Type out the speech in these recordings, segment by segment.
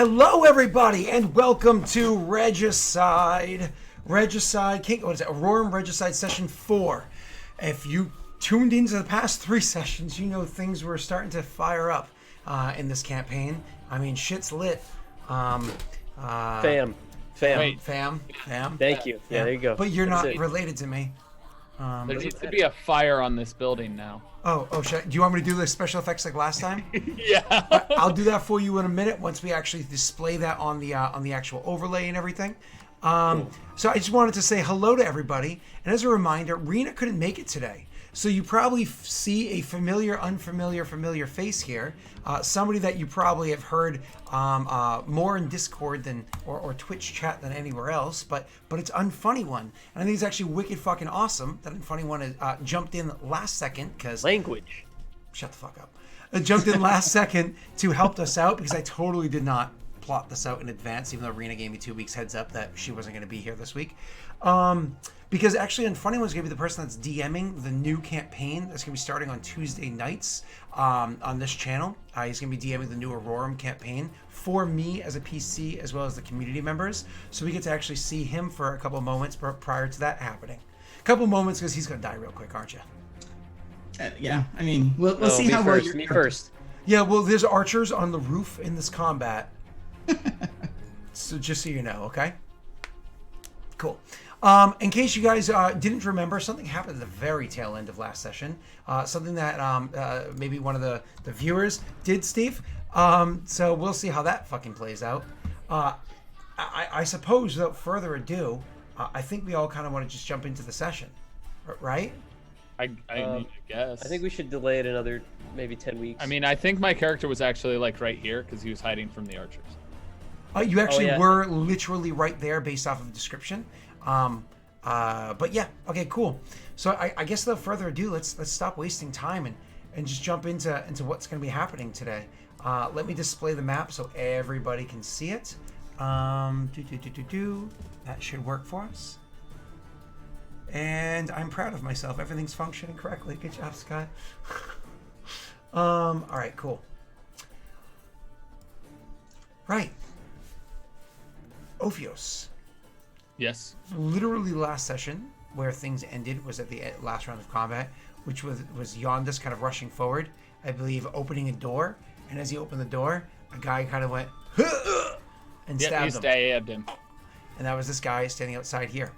Hello, everybody, and welcome to Regicide. Regicide, what is it? Aurorum Regicide Session 4. If you tuned into the past 3 sessions, you know things were starting to fire up in this campaign. I mean, shit's lit. Fam. Thank you. Yeah, there you go. But you're not related to me. There needs to be a fire on this building now. Oh, do you want me to do the special effects like last time? Yeah. I'll do that for you in a minute once we actually display that on the actual overlay and everything. So I just wanted to say hello to everybody, and as a reminder, Rena couldn't make it today. So you probably see a familiar face here. Somebody that you probably have heard more in Discord than or Twitch chat than anywhere else. But it's Unfunny One, and I think it's actually wicked fucking awesome that Unfunny One jumped in last second because language. Shut the fuck up. Jumped in last second to help us out because I totally did not plot this out in advance, even though Rena gave me 2 weeks heads up that she wasn't going to be here this week. Because actually, Unfunny One's going to be the person that's DMing the new campaign that's going to be starting on Tuesday nights on this channel. He's going to be DMing the new Aurorum campaign for me as a PC as well as the community members. So we get to actually see him for a couple of moments prior to that happening. A couple of moments because he's going to die real quick, aren't you? Yeah, I mean, we'll see how well you're... Me first. Yeah, well, there's archers on the roof in this combat. So just so you know, okay? Cool. In case you guys didn't remember, something happened at the very tail end of last session. Something that maybe one of the viewers did, Steve. So we'll see how that fucking plays out. I suppose, without further ado, I think we all kind of want to just jump into the session, right? I guess. I think we should delay it another maybe 10 weeks. I mean, I think my character was actually like right here because he was hiding from the archers. You actually were literally right there based off of the description. But yeah, okay, cool. So I guess without further ado, let's stop wasting time and just jump into what's going to be happening today. Let me display the map so everybody can see it. That should work for us. And I'm proud of myself. Everything's functioning correctly. Good job, Scott. All right, cool. Right. Ophios. Yes. Literally last session where things ended was at the last round of combat, which was Yondis kind of rushing forward, I believe opening a door, and as he opened the door, a guy kind of went and stabbed him. And that was this guy standing outside here.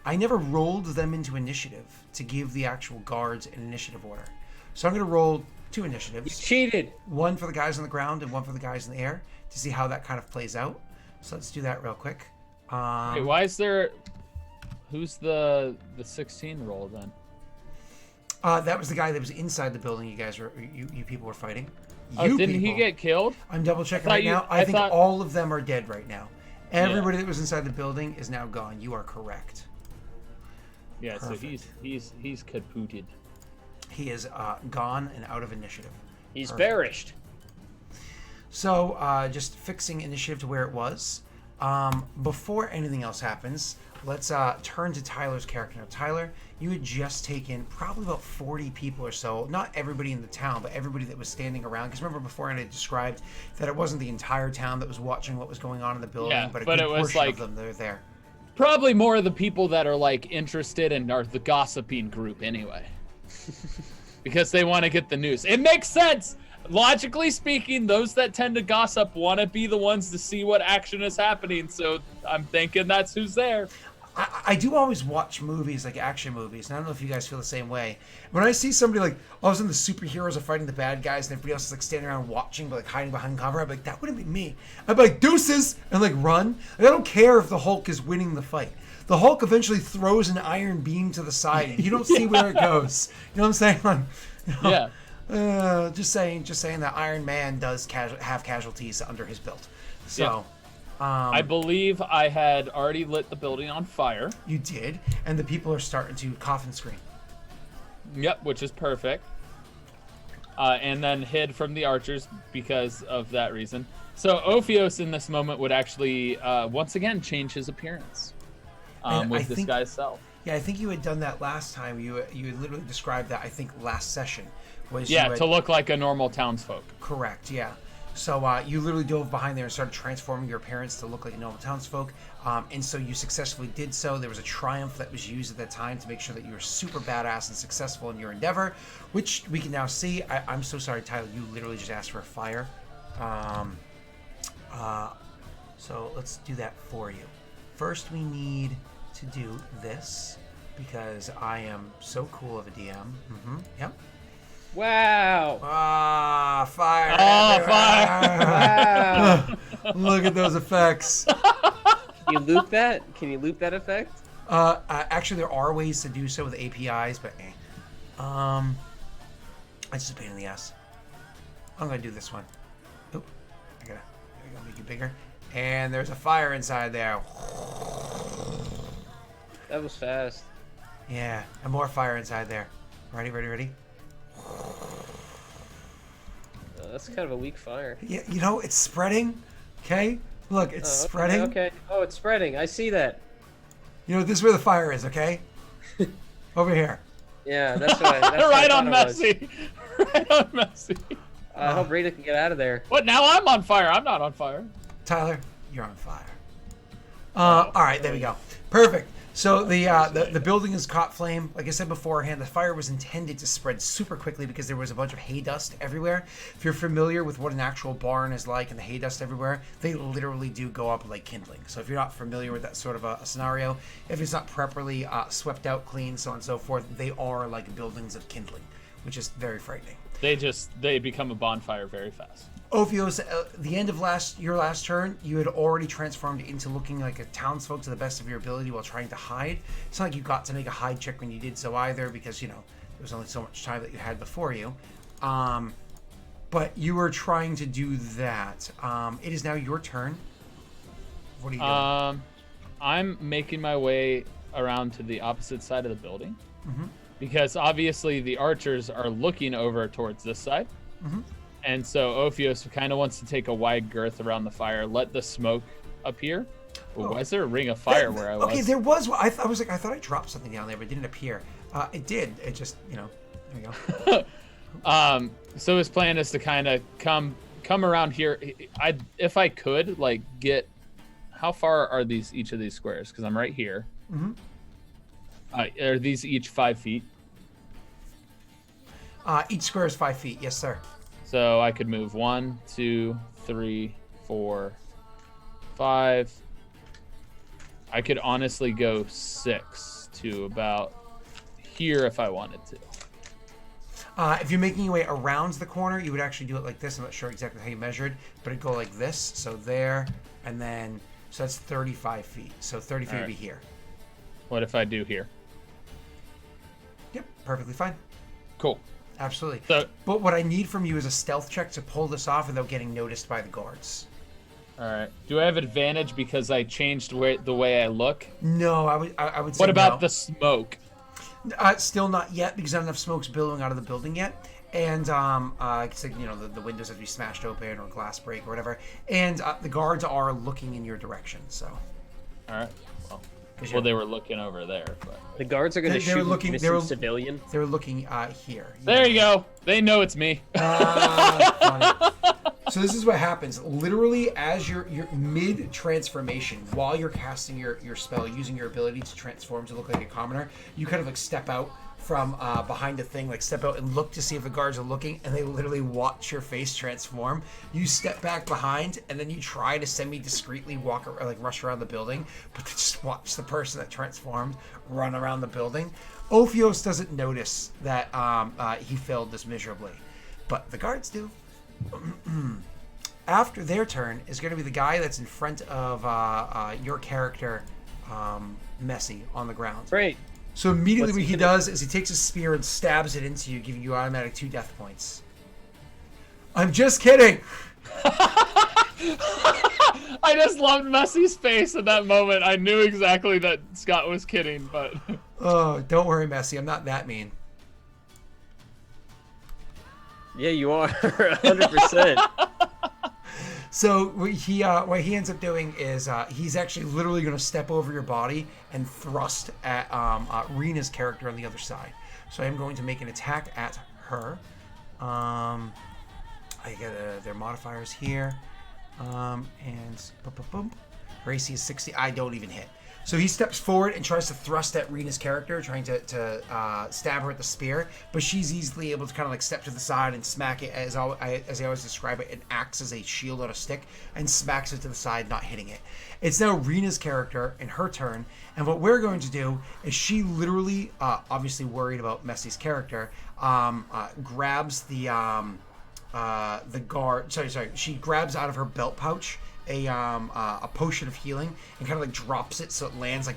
I never rolled them into initiative to give the actual guards an initiative order. So I'm going to roll 2 initiatives. You cheated! One for the guys on the ground and one for the guys in the air to see how that kind of plays out. So let's do that real quick. Wait, why is there... Who's the 16 roll then? That was the guy that was inside the building you people were fighting. Didn't he get killed? I'm double checking right now. I think all of them are dead right now. Everybody that was inside the building is now gone. You are correct. Yeah, Perfect. So he's kapooted. He is gone and out of initiative. He's perished. So just fixing initiative to where it was. Before anything else happens, let's turn to Tyler's character. Now, Tyler, you had just taken probably about 40 people or so. Not everybody in the town, but everybody that was standing around. Because remember before I had described that it wasn't the entire town that was watching what was going on in the building, but a good portion of them, they're there. Probably more of the people that are like interested and are the gossiping group anyway. Because they want to get the news. It makes sense! Logically speaking, those that tend to gossip want to be the ones to see what action is happening, so I'm thinking that's who's there. I do always watch movies, like action movies, and I don't know if you guys feel the same way. When I see somebody like, all of a sudden the superheroes are fighting the bad guys and everybody else is like standing around watching, but like hiding behind cover, I'm like, that wouldn't be me. I'd be like, deuces, and like run. Like, I don't care if the Hulk is winning the fight. The Hulk eventually throws an iron beam to the side, and you don't see where it goes. You know what I'm saying? Like, Yeah. Just saying that Iron Man does have casualties under his belt. So. Yeah. I believe I had already lit the building on fire. You did, and the people are starting to cough and scream. Yep, which is perfect. And then hid from the archers because of that reason. So Ophios in this moment would actually once again change his appearance with this guy's self. Yeah, I think you had done that last time. You had literally described that, I think, last session. To look like a normal townsfolk. Correct, yeah. So you literally dove behind there and started transforming your appearance to look like normal townsfolk. And so you successfully did so. There was a triumph that was used at that time to make sure that you were super badass and successful in your endeavor, which we can now see. I'm so sorry, Tyler. You literally just asked for a fire. So let's do that for you. First, we need to do this because I am so cool of a DM. Yep. Wow. Fire. Oh, fire. Wow. Look at those effects. Can you loop that? Can you loop that effect? Actually, there are ways to do so with APIs, but it's just a pain in the ass. I'm gonna do this one. Oop, I gotta make it bigger. And there's a fire inside there. That was fast. Yeah, and more fire inside there. Ready? That's kind of a weak fire. Yeah, you know, it's spreading. Okay? Look, it's spreading. Okay. Oh, it's spreading. I see that. You know, this is where the fire is, okay? Over here. Yeah, that's what I. That's Right what I on thought it was. Messi. Right on Messi. I hope Rita can get out of there. What? Now I'm on fire. I'm not on fire. Tyler, you're on fire. All right, there we go. Perfect. So the building is caught flame. Like I said beforehand, the fire was intended to spread super quickly because there was a bunch of hay dust everywhere. If you're familiar with what an actual barn is like and the hay dust everywhere, they literally do go up like kindling. So if you're not familiar with that sort of a scenario, if it's not properly swept out, clean, so on and so forth, they are like buildings of kindling, which is very frightening. They become a bonfire very fast. Ophios, the end of your last turn, you had already transformed into looking like a townsfolk to the best of your ability while trying to hide. It's not like you got to make a hide check when you did so either, because, you know, there was only so much time that you had before you. But you were trying to do that. It is now your turn. What are you doing? I'm making my way around to the opposite side of the building. Because obviously the archers are looking over towards this side. And so Ophios kind of wants to take a wide girth around the fire, let the smoke appear. Well, why is there a ring of fire where I was? Okay, there was. I thought I dropped something down there, but it didn't appear. It did. It just, you know, there we go. So his plan is to kind of come around here. If I could, like, get, how far are each of these squares? Because I'm right here. Are these each 5 feet? Each square is 5 feet. Yes, sir. So I could move 1, 2, 3, 4, 5. I could honestly go 6 to about here if I wanted to. If you're making your way around the corner, you would actually do it like this. I'm not sure exactly how you measured, but it'd go like this. So there, and then, so that's 35 feet. So 30 feet would be here. What if I do here? Yep, perfectly fine. Cool. Absolutely. So, but what I need from you is a stealth check to pull this off without getting noticed by the guards. all right. Do I have advantage because I changed the way I look? No, I would say What about no. the smoke? Still not yet, because not enough smoke's billowing out of the building yet. And, like I said, you know, the windows have to be smashed open or glass break or whatever. And the guards are looking in your direction, so. All right. Well, they were looking over there. But... The guards are going to shoot a missing civilian. They were looking here. There you go. They know it's me. Funny. So this is what happens. Literally, as you're mid-transformation, while you're casting your spell, using your ability to transform to look like a commoner, you kind of like step out from behind a thing, like step out and look to see if the guards are looking, and they literally watch your face transform. You step back behind, and then you try to semi-discreetly walk or like rush around the building, but they just watch the person that transformed run around the building. Ophios doesn't notice that he failed this miserably, but the guards do. After their turn is going to be the guy that's in front of your character, Messi, on the ground. Great. So immediately what he does is he takes his spear and stabs it into you, giving you automatic 2 death points. I'm just kidding! I just loved Messi's face in that moment. I knew exactly that Scott was kidding, but... Oh, don't worry, Messi. I'm not that mean. Yeah, you are. 100%. So what he ends up doing is he's actually literally going to step over your body and thrust at Rena's character on the other side. So I'm going to make an attack at her. I got their modifiers here. And boom, boom, boom. Her AC is 60. I don't even hit. So he steps forward and tries to thrust at Rena's character, trying to stab her with the spear. But she's easily able to kind of like step to the side and smack it, as I always describe it, an axe as a shield on a stick, and smacks it to the side, not hitting it. It's now Rena's character in her turn. And what we're going to do is she literally, obviously worried about Messy's character, grabs the guard. Sorry. She grabs out of her belt pouch a potion of healing and kind of like drops it so it lands like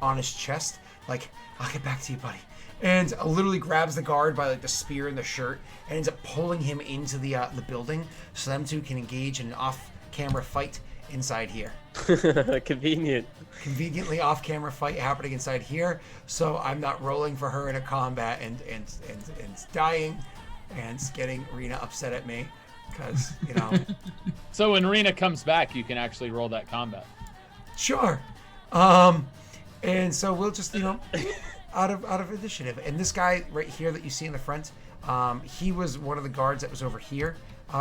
on his chest. Like, I'll get back to you, buddy. And literally grabs the guard by like the spear and the shirt and ends up pulling him into the building so them two can engage in an off-camera fight inside here. Convenient. Conveniently off-camera fight happening inside here. So I'm not rolling for her in a combat and dying and getting Rena upset at me. Because, you know. So when Rena comes back, you can actually roll that combat. Sure. And so we'll just, out of initiative. And this guy right here that you see in the front, he was one of the guards that was over here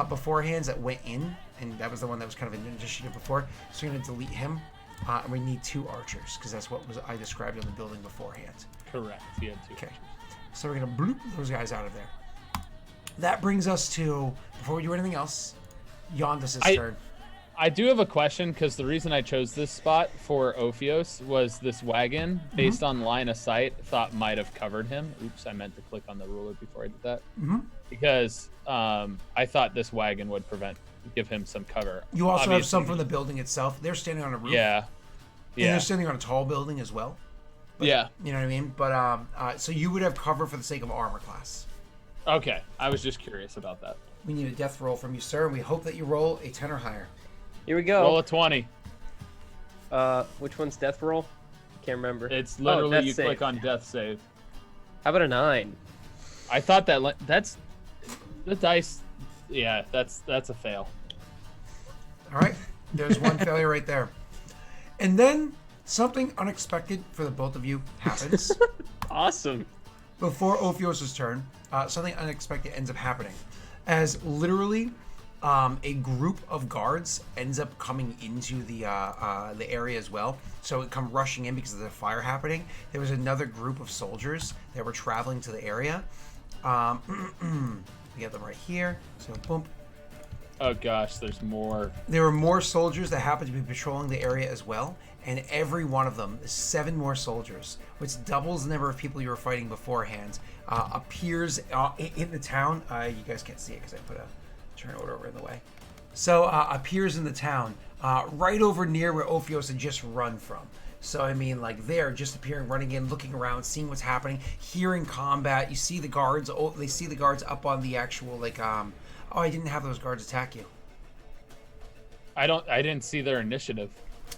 beforehand that went in. And that was the one that was kind of in initiative before. So we're going to delete him. And we need 2 archers because that's what I described in the building beforehand. Correct. You had 2 Okay. archers. So we're going to bloop those guys out of there. That brings us to, before we do anything else, Yondis' turn. I do have a question, because the reason I chose this spot for Ophios was this wagon, based on line of sight, thought might have covered him. Oops, I meant to click on the ruler before I did that. Because I thought this wagon would give him some cover. You also have some from the building itself. They're standing on a roof. Yeah. And they're standing on a tall building as well. But, yeah. You know what I mean? But so you would have cover for the sake of armor class. Okay, I was just curious about that. We need a death roll from you, sir, and we hope that you roll a 10 or higher. Here we go. Roll a 20. Which one's death roll? Can't remember. It's literally you save. click on death save. How about a 9? I thought that's the dice. Yeah, that's a fail. All right, there's one failure right there. And then something unexpected for the both of you happens. Awesome. Before Ophios' turn, something unexpected ends up happening. As literally a group of guards ends up coming into the area as well. So it come rushing in because of the fire happening. There was another group of soldiers that were traveling to the area. We got them right here. So boom. Oh gosh, there's more. There were more soldiers that happened to be patrolling the area as well. And every one of them, 7 more soldiers, which doubles the number of people you were fighting beforehand, appears in the town. You guys can't see it because I put a turn order over in the way. So appears in the town, right over near where Ophios had just run from. So I mean, like they're just appearing, running in, looking around, seeing what's happening, hearing combat. You see the guards. Oh, they see the guards up on the actual like. Oh, I didn't have those guards attack you. I didn't see their initiative.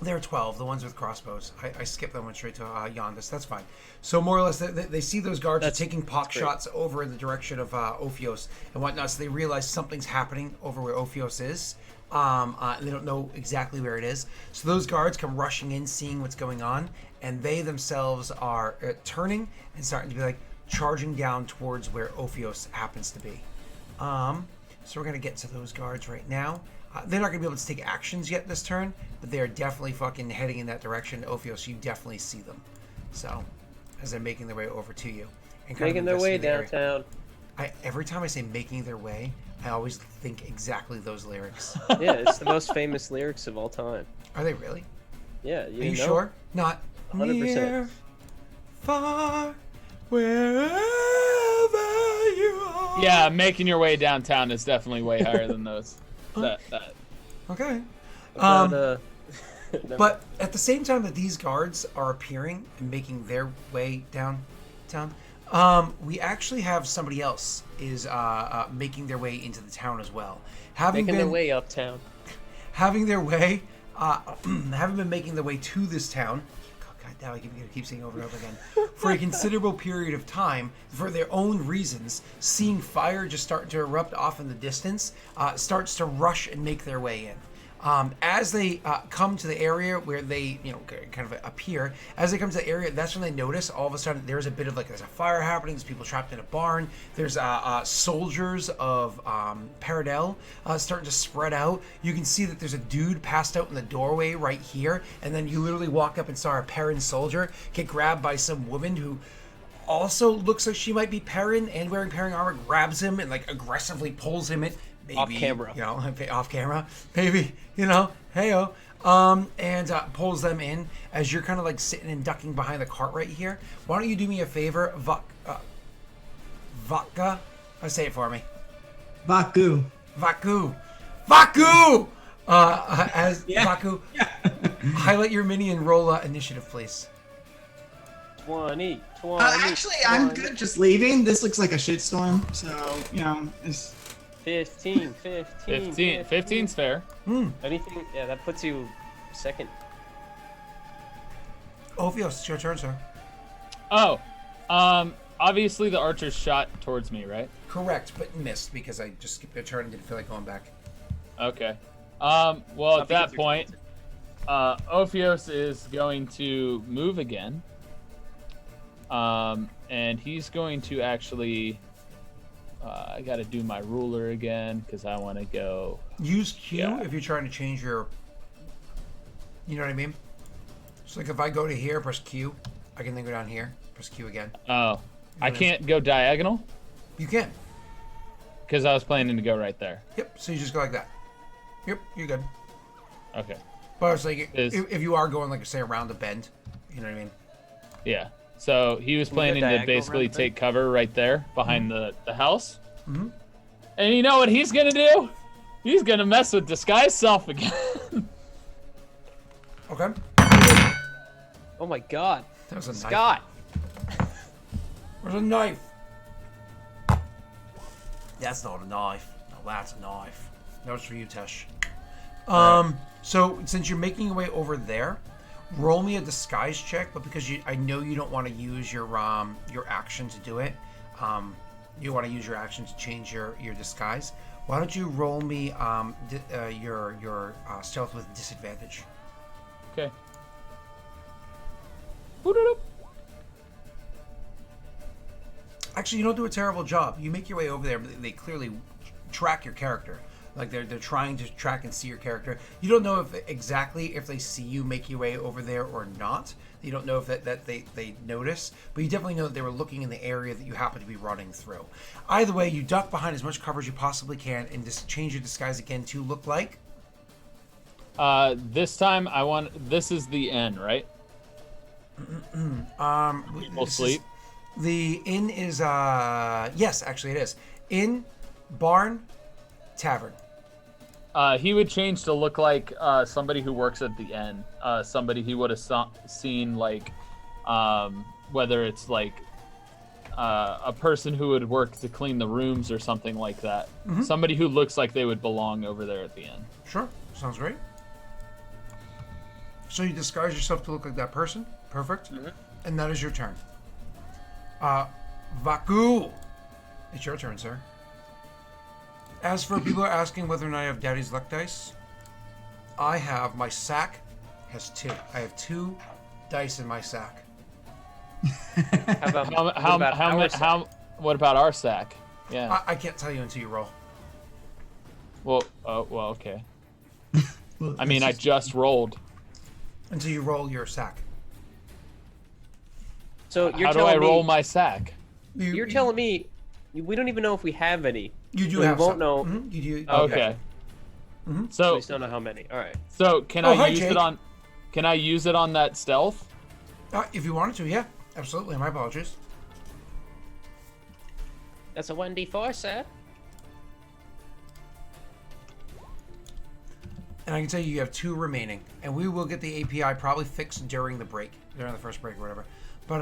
They're 12, the ones with crossbows. I skipped that one straight to Yondis. That's fine. So more or less, they see those guards are taking pock shots over in the direction of Ophios and whatnot. So they realize something's happening over where Ophios is. And they don't know exactly where it is. So those guards come rushing in, seeing what's going on, and they themselves are turning and starting to be like charging down towards where Ophios happens to be. So we're gonna get to those guards right now. They're not going to be able to take actions yet this turn, but they're definitely fucking heading in that direction. Ophios, you definitely see them. So, as they're making their way over to you. And kind making their way downtown. Every time I say making their way, I always think exactly those lyrics. Yeah, it's the most famous lyrics of all time. Are they really? Yeah, Are you sure? Not 100%. Near, far, wherever you are. Yeah, making your way downtown is definitely way higher than those. That. Okay. But at the same time that these guards are appearing and making their way downtown, we actually have somebody else is making their way into the town as well. Making their way uptown. Having been making their way to this town. God, now I keep saying over and over again. For a considerable period of time, for their own reasons, seeing fire just start to erupt off in the distance, starts to rush and make their way in. As they come to the area where they, kind of appear, as they come to the area, that's when they notice all of a sudden there's a bit of there's a fire happening. There's people trapped in a barn. There's soldiers of Peredhel starting to spread out. You can see that there's a dude passed out in the doorway right here, and then you literally walk up and saw a Perrin soldier get grabbed by some woman who also looks like she might be Perrin and wearing Perrin armor, grabs him and aggressively pulls him in. Maybe, off camera. Off camera. Maybe, hey-o. And pulls them in as you're kind of sitting and ducking behind the cart right here. Why don't you do me a favor? Vodka? Say it for me. Vaku. Vaku! Vaku, highlight your mini and roll initiative, please. 20. Actually, I'm good just leaving. This looks like a shitstorm, so, it's... 15. 15's fair. Anything? Yeah, that puts you second. Ophios, it's your turn, sir. Oh, obviously the archer shot towards me, right? Correct, but missed because I just skipped their turn and didn't feel like going back. Okay. Well, at that point, Ophios is going to move again. And he's going to actually... I got to do my ruler again because I want to go. Use Q if you're trying to change your. You know what I mean? So if I go to here, press Q, I can then go down here, press Q again. Oh, I can't go diagonal. You can. Because I was planning to go right there. Yep. So you just go like that. Yep, you're good. Okay. But I was like, if you are going say around the bend, you know what I mean? Yeah. So he was planning to basically take cover right there behind the house. Mm-hmm. And you know what he's going to do? He's going to mess with disguise self again. Okay. Oh my god. That was a Scott. knife. There's a knife. That's not a knife. No, that's a knife. That was for you, Tesh. So since you're making your way over there, roll me a disguise check, but because I know you don't want to use your action to do it, you want to use your action to change your disguise. Why don't you roll me your stealth with disadvantage? Okay. Actually, you don't do a terrible job. You make your way over there, but they clearly track your character. They're trying to track and see your character. You don't know if they see you make your way over there or not. You don't know if that they notice, but you definitely know that they were looking in the area that you happen to be running through. Either way, you duck behind as much cover as you possibly can and just change your disguise again to look like. This time this is the inn, right? We'll sleep. The inn is yes, actually it is. Inn, barn, tavern. He would change to look like somebody who works at the inn. Somebody he would have seen whether it's a person who would work to clean the rooms or something like that. Mm-hmm. Somebody who looks like they would belong over there at the inn. Sure, sounds great. So you disguise yourself to look like that person. Perfect. Mm-hmm. And that is your turn. Vaku, it's your turn, sir. As for people are asking whether or not I have Daddy's Luck Dice, I have, my sack has 2. I have 2 dice in my sack. What about our sack? Yeah. I can't tell you until you roll. Well, okay. Well, I mean, I just rolled. Until you roll your sack. So how do I roll my sack? You're telling me we don't even know if we have any. You do have we won't some. know. Mm-hmm. You do. Okay. Mm-hmm. So we still don't know how many. All right. So can I use it on? Can I use it on that stealth? If you wanted to, yeah, absolutely. My apologies. That's a 1d4, sir. And I can tell you have 2 remaining, and we will get the API probably fixed during the break, during the first break or whatever. But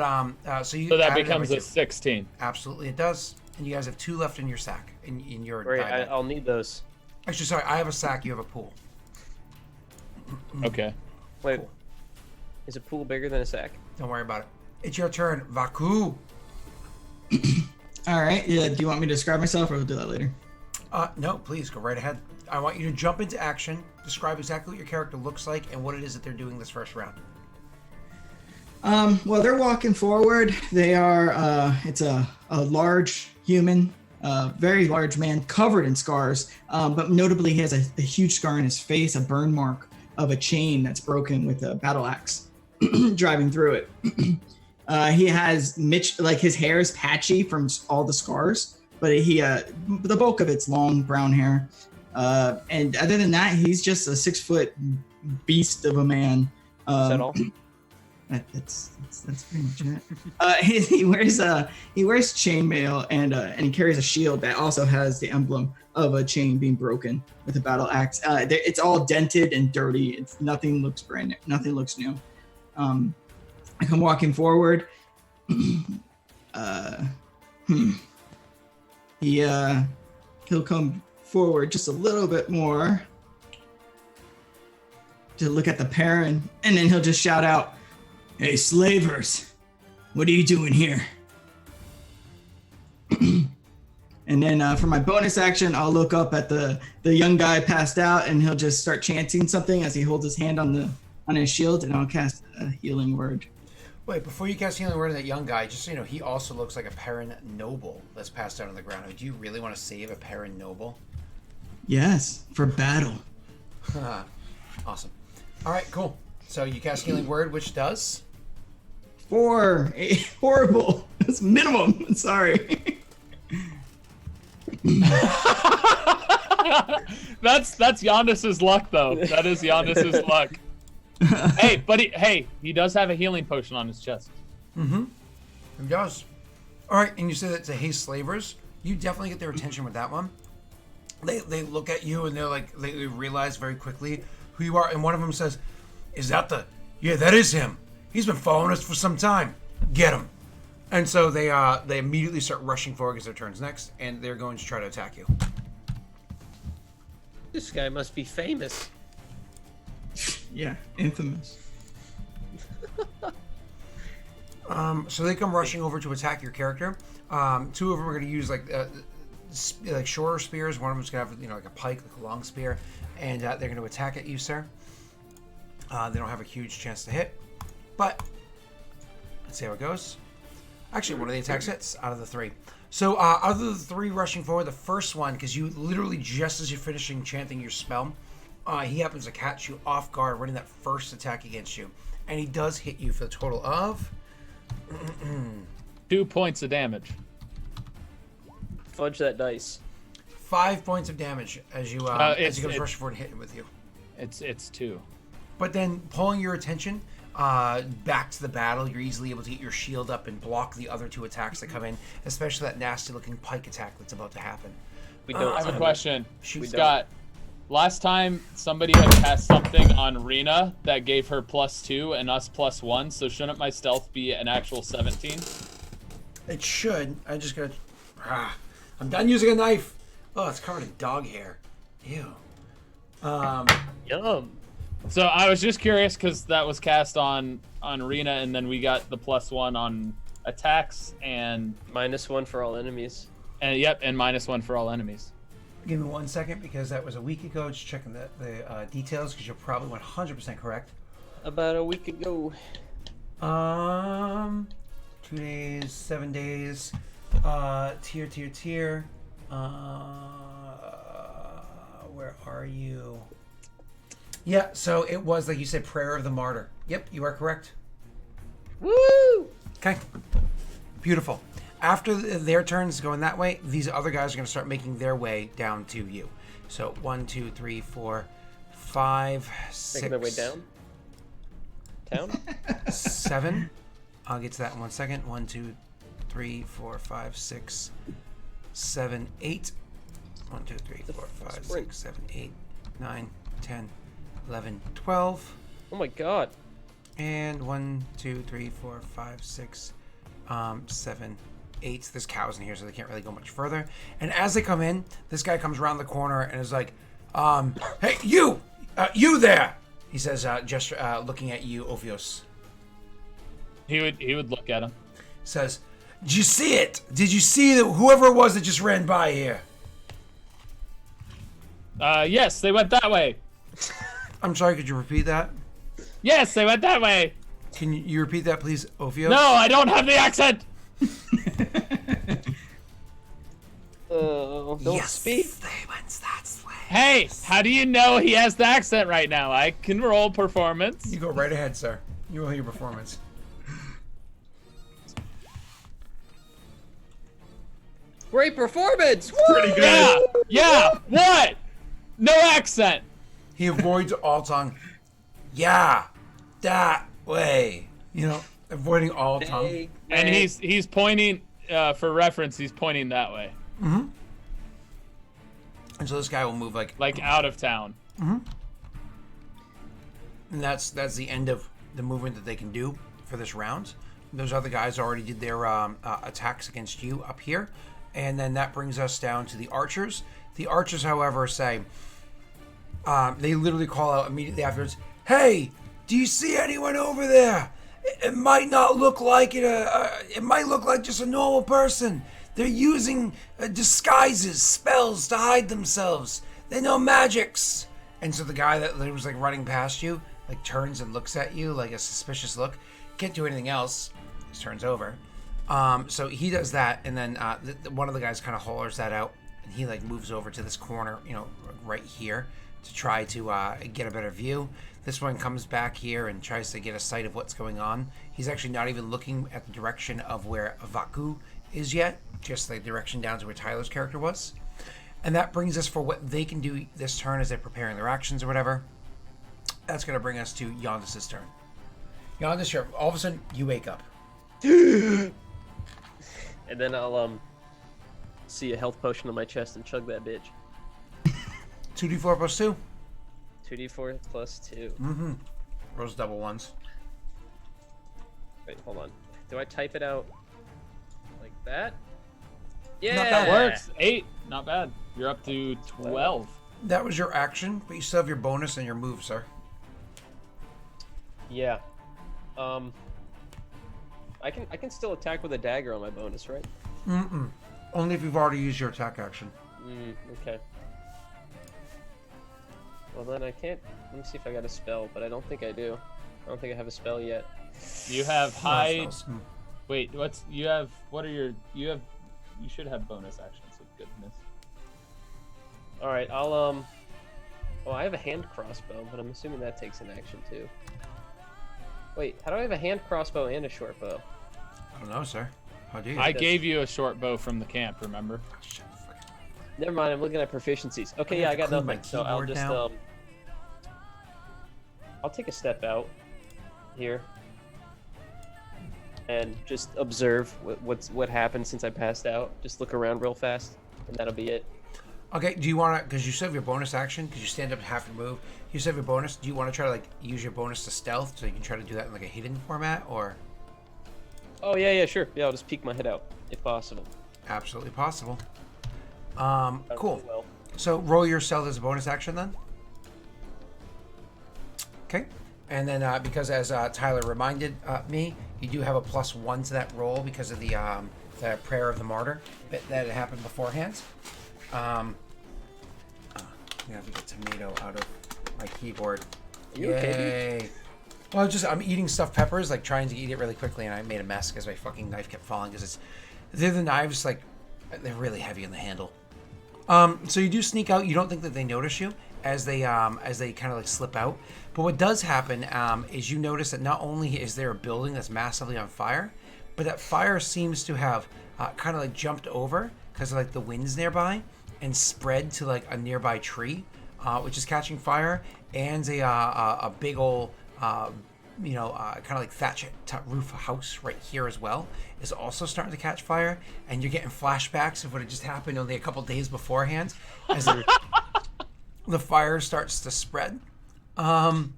so that becomes a 16. Absolutely, it does. And you guys have 2 left in your sack, in your. Great, I'll need those. Actually, sorry, I have a sack. You have a pool. Okay. Wait, cool. Is a pool bigger than a sack? Don't worry about it. It's your turn, Vaku. All right. Yeah. Do you want me to describe myself, or we'll do that later? No, please go right ahead. I want you to jump into action, describe exactly what your character looks like and what it is that they're doing this first round. Well, they're walking forward. They are, it's a large human, very large man covered in scars, but notably he has a huge scar on his face, a burn mark of a chain that's broken with a battle axe driving through it. He has his hair is patchy from all the scars, but the bulk of it's long brown hair. And other than that, he's just a 6 foot beast of a man. Is that all? That's pretty much it. He wears chainmail and he carries a shield that also has the emblem of a chain being broken with a battle axe. It's all dented and dirty. Nothing looks brand new. Nothing looks new. I come walking forward. He'll come forward just a little bit more to look at the pair, and then he'll just shout out, "Hey, slavers, what are you doing here?" And then for my bonus action, I'll look up at the young guy passed out, and he'll just start chanting something as he holds his hand on his shield, and I'll cast a healing word. Wait, before you cast healing word on that young guy, just so you know, he also looks like a Perrin noble that's passed out on the ground. Do you really want to save a Perrin noble? Yes, for battle. Awesome. All right, cool. So you cast healing word, which does 4. Horrible. That's minimum. Sorry. That's Giannis's luck, though. That is Giannis's luck. Hey, but he does have a healing potion on his chest. Mm-hmm. He does. All right, and you said it's a hey slavers. You definitely get their attention with that one. They look at you and they're like, they realize very quickly who you are, and one of them says, "Is that the? Yeah, that is him. He's been following us for some time. Get him." And so they immediately start rushing forward because their turn's next, and they're going to try to attack you. This guy must be famous. Yeah, infamous. So they come rushing over to attack your character. 2 of them are going to use like shorter spears. One of them's going to have like a pike, like a long spear, and they're going to attack at you, sir. They don't have a huge chance to hit, but let's see how it goes. Actually, one of the attacks hits out of the 3. So out of the 3 rushing forward, the first one, because you literally just as you're finishing chanting your spell, he happens to catch you off guard, running that first attack against you, and he does hit you for a total of 2 points of damage. Fudge that dice. 5 poinds of damage as he comes rushing forward and hitting with you. It's 2. But then pulling your attention back to the battle, you're easily able to get your shield up and block the other 2 attacks that come in, especially that nasty-looking pike attack that's about to happen. We don't. I have a question. Scott, last time somebody had cast something on Rena that gave her +2 and us +1, so shouldn't my stealth be an actual 17? it should. I just got. I'm done using a knife. Oh, it's covered in dog hair. Ew. Yum. So I was just curious because that was cast on Rena, and then we got the +1 on attacks and -1 for all enemies. and -1 for all enemies. Give me 1 second because that was a week ago. Just checking the details because you're probably 100% correct. About a week ago. 2 days, 7 days. Tier. Where are you? Yeah, so it was, like you said, Prayer of the Martyr. Yep, you are correct. Woo! Okay. Beautiful. After their turns going that way, these other guys are going to start making their way down to you. So 1, 2, 3, 4, 5, 6. Making their way down? Town? 7. I'll get to that in 1 second. 1, 2, 3, 4, 5, 6, 7, 8. 1, 2, 3, 4, 5, 6, 7, 8, 9, 10, 11, 12. Oh my god. And 1, 2, 3, 4, 5, 6, 7, 8. There's cows in here, so they can't really go much further. And as they come in, this guy comes around the corner and is like, "Hey, you there!" He says, looking at you, Ophios. He would look at him. Says, "Did you see it? Did you see that whoever it was that just ran by here?" Yes, they went that way. I'm sorry, could you repeat that? Yes, they went that way. Can you repeat that, please, Ophios? No, I don't have the accent. Don't speak. They went that way. Hey, how do you know he has the accent right now? I can roll performance. You go right ahead, sir. You roll your performance. Great performance! Pretty good. Yeah. What? No accent. He avoids all tongue. Yeah, that way. You know, avoiding all tongue. And he's pointing. For reference, he's pointing that way. Mm-hmm. And so this guy will move like out of town. Mm-hmm. And that's the end of the movement that they can do for this round. Those other guys already did their attacks against you up here. And then that brings us down to the archers. The archers, however, say, they literally call out immediately afterwards, "Hey, do you see anyone over there? It might not look like it. It might look like just a normal person. They're using disguises, spells to hide themselves. They know magics." And so the guy that was like running past you, like turns and looks at you like a suspicious look. Can't do anything else. Just turns over. So he does that, and then one of the guys kind of hollers that out, and he like moves over to this corner, you know, right here to try to get a better view. This one comes back here and tries to get a sight of what's going on. He's actually not even looking at the direction of where Vaku is yet, just the direction down to where Tyler's character was. And that brings us for what they can do this turn as they're preparing their actions or whatever. That's going to bring us to Yondis' turn. Yondis, all of a sudden, you wake up. And then I'll see a health potion on my chest and chug that bitch. 2d4 plus 2. 2d4 plus 2. Mm-hmm. Rolls double ones. Wait, hold on. Do I type it out like that? Yeah, That works. 8, not bad. You're up to 12. That was your action, but you still have your bonus and your move, sir. Yeah. I can still attack with a dagger on my bonus, right? Mm-mm. Only if you've already used your attack action. Okay. Well, then I can't. Let me see if I got a spell, but I don't think I do. I don't think I have a spell yet. You have hide. spells. Wait, you have? What are your? You should have bonus actions. Of goodness. All right, I'll Oh, I have a hand crossbow, but I'm assuming that takes an action too. Wait, how do I have a hand crossbow and a short bow? I don't know, sir. How do you? I gave you a short bow from the camp. Remember? Oh, shit, fucking- Never mind, I'm looking at proficiencies. Okay, I yeah, have I got to clean my nothing. So I'll keyboard just now. I'll take a step out here and just observe what happened since I passed out. Just look around real fast, and that'll be it. Okay, do you want to, because you still have your bonus action, because you stand up and have to move, you still have your bonus, do you want to try to, like, use your bonus to stealth, so you can try to do that in, like, a hidden format, or? Oh, yeah, sure. Yeah, I'll just peek my head out, if possible. Absolutely possible. Done Cool. really well. So, roll your stealth as a bonus action, then. Okay. And then, because as Tyler reminded me, you do have a +1 to that roll because of the prayer of the martyr that had happened beforehand. I'm gonna have to get tomato out of my keyboard. You okay, Yay! Well, I'm eating stuffed peppers, like trying to eat it really quickly, and I made a mess because my fucking knife kept falling. Because they're the knives, like they're really heavy on the handle. So you do sneak out. You don't think that they notice you as they kind of like slip out. But what does happen is you notice that not only is there a building that's massively on fire, but that fire seems to have kind of like jumped over because of like the winds nearby and spread to like a nearby tree, which is catching fire, and a big old kind of like thatch roof house right here as well is also starting to catch fire, and you're getting flashbacks of what had just happened only a couple days beforehand as the fire starts to spread. Can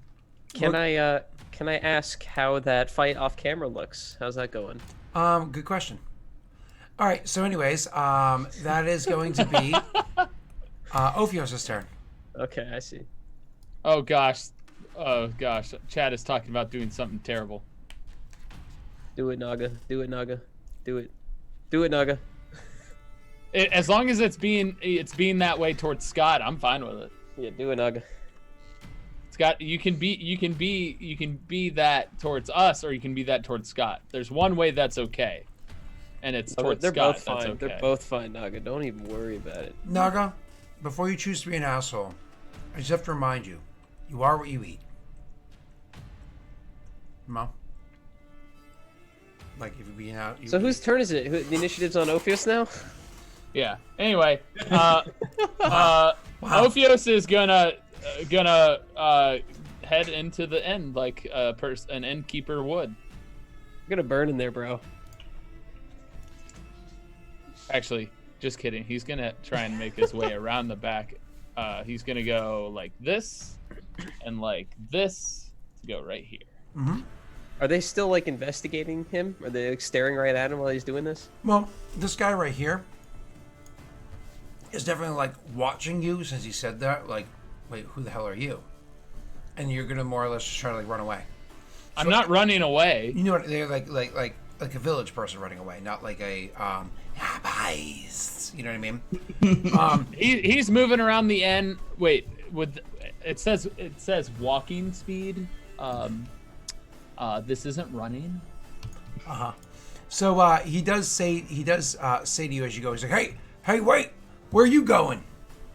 I ask how that fight off camera looks? How's that going? Good question. All right, so anyways, that is going to be Ophios' turn. Okay, I see. Oh gosh. Chad is talking about doing something terrible. Do it, Naga. Do it, Naga. Do it. Do it, Naga. As long as it's being that way towards Scott, I'm fine with it. Yeah, do it, Naga. Scott, you can be that towards us, or you can be that towards Scott. There's one way that's okay, and it's towards They're Scott. both fine. That's okay. They're both fine, Naga. Don't even worry about it. Naga, before you choose to be an asshole, I just have to remind you, you are what you eat. Mo? Like, if you're being out... So whose turn is it? The initiative's on Ophios now? Yeah. Anyway, Ophios is gonna head into the end like an innkeeper would. I'm gonna burn in there, bro. Actually, just kidding. He's gonna try and make his way around the back. He's gonna go like this and like this to go right here. Mm-hmm. Are they still like investigating him? Are they like, staring right at him while he's doing this? Well, this guy right here is definitely like watching you since he said that. Like, wait, who the hell are you? And you're gonna more or less just try to like run away. I'm not running away. You know what? They're like a village person running away, not like a you know what I mean? He's moving around the end. Wait, it says walking speed. This isn't running. So he does say to you as you go. He's like, hey, wait, where are you going?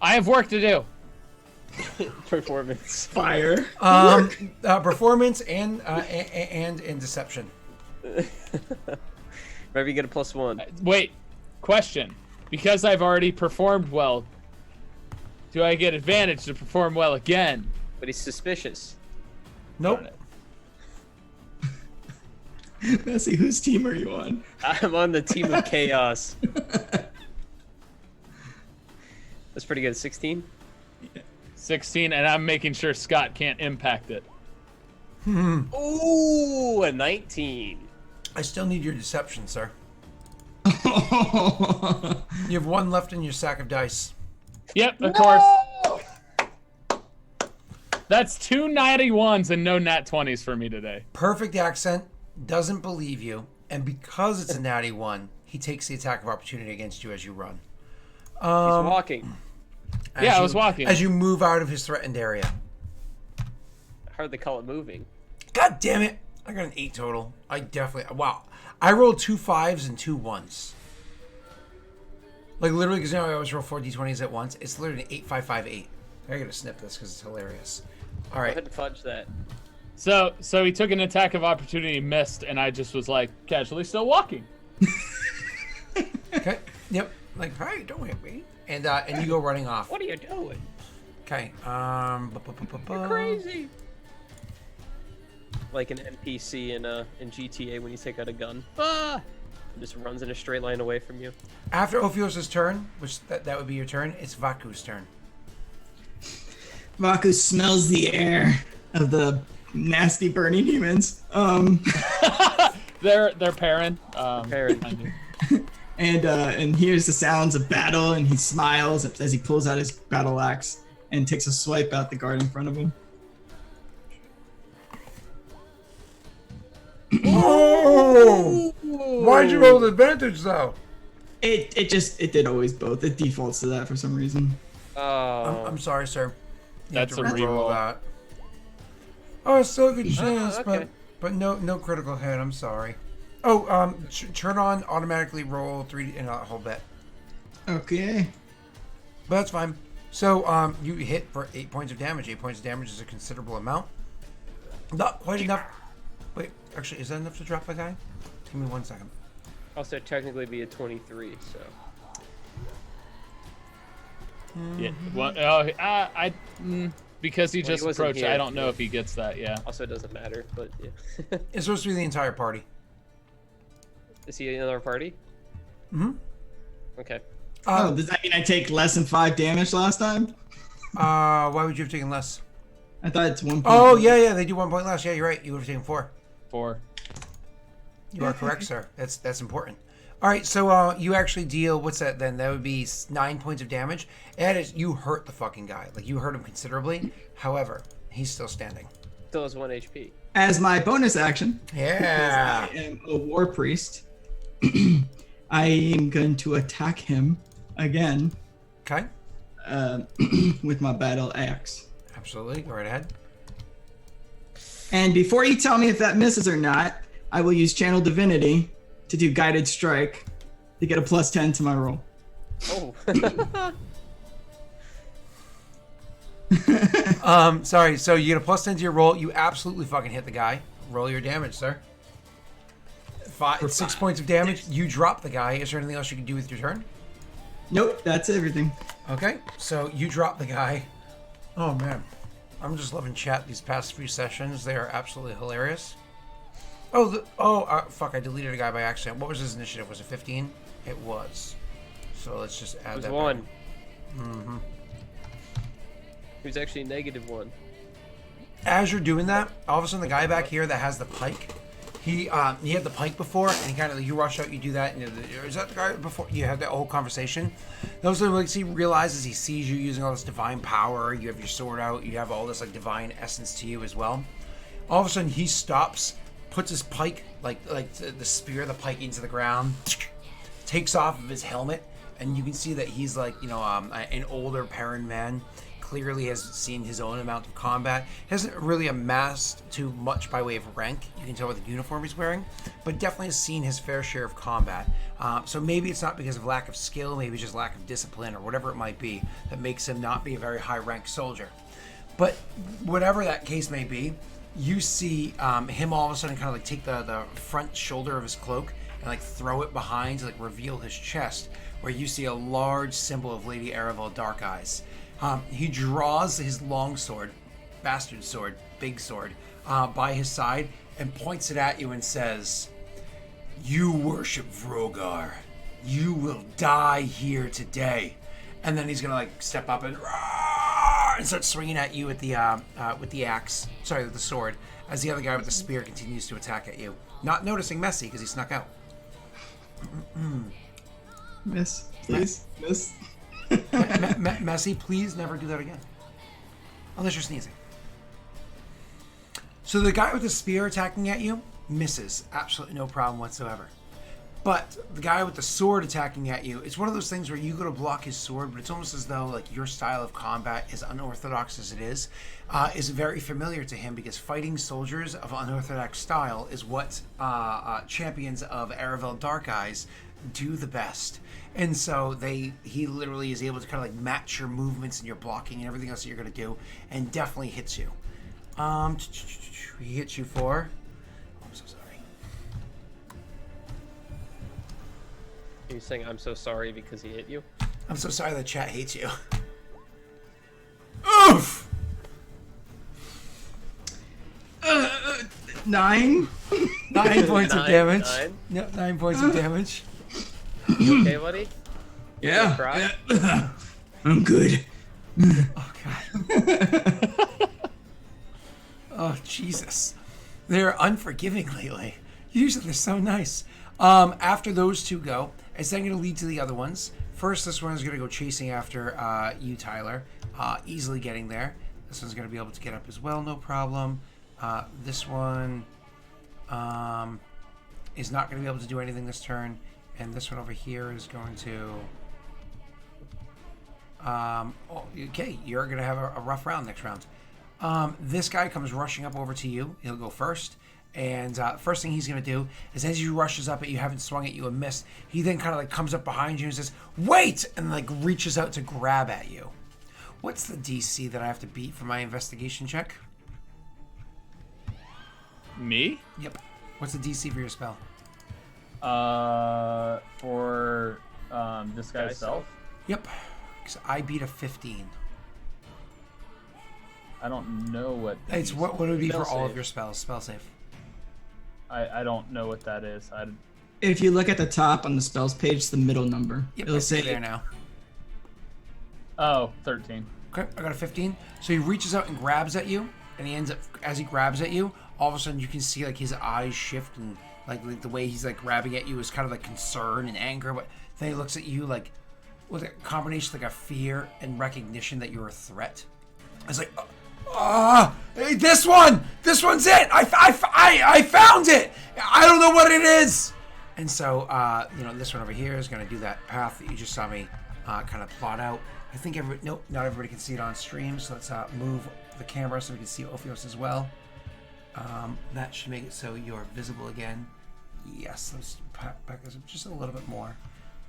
I have work to do. Performance. Fire. Performance and deception. Maybe you get a +1. Wait, question. Because I've already performed well, do I get advantage to perform well again? But he's suspicious. Nope. Bessie, whose team are you on? I'm on the team of chaos. That's pretty good. 16? 16, and I'm making sure Scott can't impact it. Ooh, a 19. I still need your deception, sir. You have one left in your sack of dice. Yep, of course. That's 2 natty ones and no nat 20s for me today. Perfect accent, doesn't believe you, and because it's a natty one, he takes the attack of opportunity against you as you run. He's walking. I was walking. As you move out of his threatened area. I heard they call it moving. God damn it! I got an 8 total. Wow. I rolled 2 5s and 2 1s. Like literally, because now I always roll 4 d20s at once. It's literally an 8 5 5 8. I gotta snip this because it's hilarious. All Go right. ahead and fudge that. So he took an attack of opportunity, missed, and I just was like casually still walking. Okay. Yep. Like, hey, don't hit me. And you go running off. What are you doing? Okay. You're crazy. Like an NPC in GTA when you take out a gun. Just runs in a straight line away from you. After Ophios' turn, which that would be your turn, it's Vaku's turn. Vaku smells the air of the nasty burning humans. They're pairing. Pairing. And hears the sounds of battle, and he smiles as he pulls out his battle axe and takes a swipe at the guard in front of him. Oh! Why'd you roll advantage though? It did always both. It defaults to that for some reason. Oh. I'm sorry, sir. You That's have a to re-roll reroll. that. Oh, it's still a good chance, okay. but no critical hit. I'm sorry. Oh, turn on automatically roll 3 and a whole bit. Okay. But that's fine. So you hit for 8 points of damage. 8 points of damage is a considerable amount. Not quite enough. Wait, actually, is that enough to drop a guy? Give me 1 second. Also, technically be a 23, so. Yeah. Well, because he just wasn't approached, here, I don't know yeah. if he gets that. Yeah. Also, it doesn't matter, but yeah. It's supposed to be the entire party. Is he in another party? Mm-hmm. Okay. Does that mean I take less than 5 damage last time? Why would you have taken less? I thought it's 1 point. Oh, yeah, they do 1 point less. Yeah, you're right. You would have taken 4. 4. You are correct, sir. That's important. All right, so you actually deal, what's that then? That would be 9 points of damage. And you hurt the fucking guy. Like, you hurt him considerably. However, he's still standing. Still has 1 HP. As my bonus action, Yeah. I am a war priest, I am going to attack him again Okay. with my battle axe. Absolutely. Go right ahead. And before you tell me if that misses or not, I will use Channel Divinity to do Guided Strike to get a +10 to my roll. Oh. Sorry. So you get a +10 to your roll. You absolutely fucking hit the guy. Roll your damage, sir. 6 points of damage. You drop the guy. Is there anything else you can do with your turn? Nope, that's everything. Okay. So you drop the guy. Oh man, I'm just loving chat these past few sessions. They are absolutely hilarious. Fuck! I deleted a guy by accident. What was his initiative? Was it 15? It was. So let's just add It was that. 1. Back. Mm-hmm. He was actually -1. As you're doing that, all of a sudden the guy back here that has the pike, he had the pike before, and he kind of, you rush out, you do that, and is that the guy before? You had that whole conversation. Those are like, he realizes, he sees you using all this divine power. You have your sword out. You have all this like divine essence to you as well. All of a sudden he stops, puts his pike like the spear, the pike into the ground, takes off of his helmet, and you can see that he's like an older Perrin man. Clearly has seen his own amount of combat. Hasn't really amassed too much by way of rank. You can tell by the uniform he's wearing, but definitely has seen his fair share of combat. So maybe it's not because of lack of skill, maybe it's just lack of discipline or whatever it might be that makes him not be a very high ranked soldier. But whatever that case may be, you see him all of a sudden kind of like take the front shoulder of his cloak and like throw it behind to like reveal his chest, where you see a large symbol of Lady Peredhel Dark Eyes. He draws his long sword, bastard sword, big sword, by his side and points it at you and says, "You worship Vrogar. You will die here today." And then he's gonna like step up and start swinging at you with the axe. Sorry, with the sword, as the other guy with the spear continues to attack at you, not noticing Messy because he snuck out. Miss, please, miss. Messy, please never do that again. Unless you're sneezing. So the guy with the spear attacking at you misses. Absolutely no problem whatsoever. But the guy with the sword attacking at you, it's one of those things where you go to block his sword, but it's almost as though like your style of combat, as unorthodox as it is very familiar to him, because fighting soldiers of unorthodox style is what champions of Peredhel Dark Eyes do the best. And so he literally is able to kind of like match your movements and your blocking and everything else that you're going to do, and definitely hits you. He hits you for... Oh, I'm so sorry. Are you saying I'm so sorry because he hit you? I'm so sorry the chat hates you. Oof! 9. 9 points of damage. 9? Yep, 9 points of damage. You okay, buddy? Yeah. Cry? I'm good. Oh, God. Oh, Jesus. They're unforgiving lately. Usually they're so nice. After those two go, it's then going to lead to the other ones. First, this one is going to go chasing after you, Tyler. Easily getting there. This one's going to be able to get up as well, no problem. This one is not going to be able to do anything this turn. And this one over here is going to... okay, you're going to have a rough round next round. This guy comes rushing up over to you. He'll go first. And first thing he's going to do is, as he rushes up at you, haven't swung at you and missed, he then kind of like comes up behind you and says, "Wait!" and like reaches out to grab at you. What's the DC that I have to beat for my investigation check? Me? Yep. What's the DC for your spell? For disguise self. Yep. So I beat a 15. I don't know what. It's what would it be for Spell all of save. your spells? Spell save. I don't know what that is. If you look at the top on the spells page, the middle number. Yep, It'll I see say it there now. Oh, 13. Okay, I got a 15. So he reaches out and grabs at you, and he ends up, as he grabs at you, all of a sudden you can see like his eyes shift, and like the way he's like grabbing at you is kind of like concern and anger, but then he looks at you like with a combination like a fear and recognition that you're a threat. It's like, hey, this one's it. I found it. I don't know what it is. And so, this one over here is going to do that path that you just saw me kind of plot out. I think nope, not everybody can see it on stream, so let's move the camera so we can see Ophios as well. That should make it so you're visible again. Yes, let's back this up just a little bit more.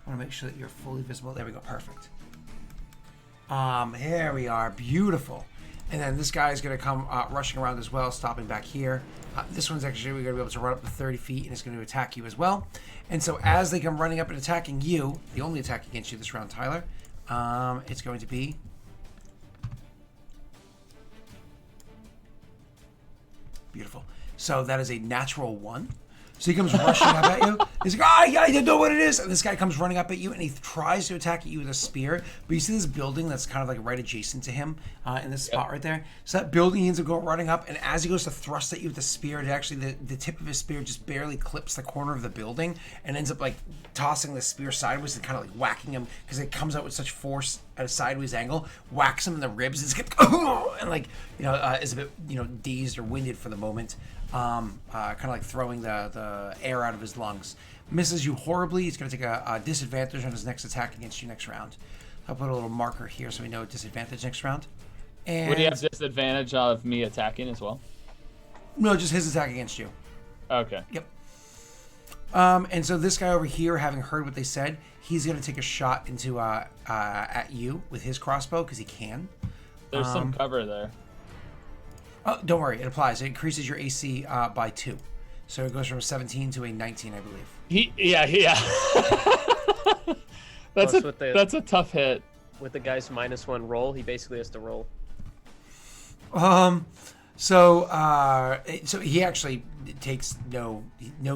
I want to make sure that you're fully visible. There we go, perfect. Here we are, beautiful. And then this guy is going to come rushing around as well, stopping back here. This one's actually going to be able to run up to 30 feet, and it's going to attack you as well. And so as they come running up and attacking you, the only attack against you this round, Tyler, it's going to be... Beautiful. So that is a natural 1. So he comes rushing up at you. He's like, I didn't know what it is. And this guy comes running up at you, and he tries to attack you with a spear. But you see this building that's kind of like right adjacent to him in this spot right there. So that building, he ends up going running up, and as he goes to thrust at you with the spear, it actually, the tip of his spear just barely clips the corner of the building and ends up like tossing the spear sideways and kind of like whacking him because it comes out with such force at a sideways angle, whacks him in the ribs, and like, is a bit, dazed or winded for the moment. Kind of like throwing the air out of his lungs. Misses you horribly. He's going to take a disadvantage on his next attack against you next round. I'll put a little marker here so we know disadvantage next round. And would he have disadvantage of me attacking as well? No, just his attack against you. Okay. Yep. And so this guy over here, having heard what they said, he's going to take a shot into at you with his crossbow because he can. There's some cover there. Oh, don't worry, it applies. It increases your AC by 2. So it goes from a 17 to a 19, I believe. Yeah. That's a tough hit. With the guy's -1 roll, he basically has to roll. So he actually takes no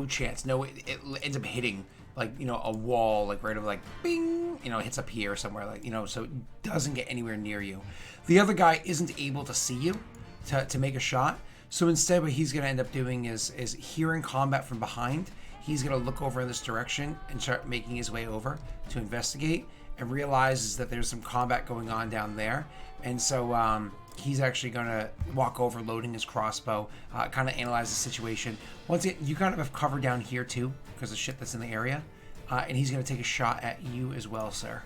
chance. No, it ends up hitting like a wall, like right over like bing, hits up here somewhere, like so it doesn't get anywhere near you. The other guy isn't able to see you to make a shot. So instead what he's going to end up doing is hearing combat from behind. He's going to look over in this direction and start making his way over to investigate and realizes that there's some combat going on down there. And so he's actually going to walk over, loading his crossbow, kind of analyze the situation. Once again, you kind of have cover down here too because of shit that's in the area. And he's going to take a shot at you as well, sir.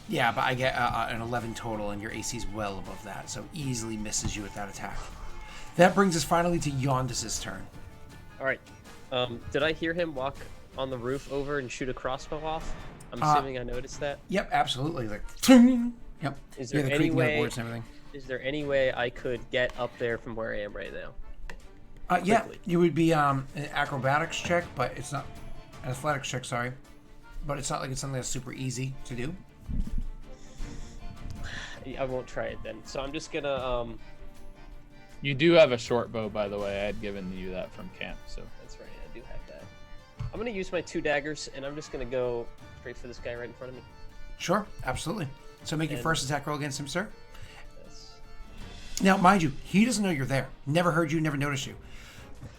Yeah, but I get an 11 total, and your AC is well above that, so easily misses you with that attack. That brings us finally to Yondis's turn. All right. Did I hear him walk on the roof over and shoot a crossbow off? I'm assuming I noticed that. Yep, absolutely. Like, yep. Is there the any way? Boards and everything. Is there any way I could get up there from where I am right now? Yeah, you would be an acrobatics check, but it's not an athletics check. Sorry, but it's not like it's something that's super easy to do. I won't try it then. So I'm just gonna. You do have a short bow, by the way. I had given you that from camp, so that's right. I do have that. I'm gonna use my 2 daggers, and I'm just gonna go straight for this guy right in front of me. Sure, absolutely. So make your first attack roll against him, sir. Yes. Now, mind you, he doesn't know you're there. Never heard you, never noticed you.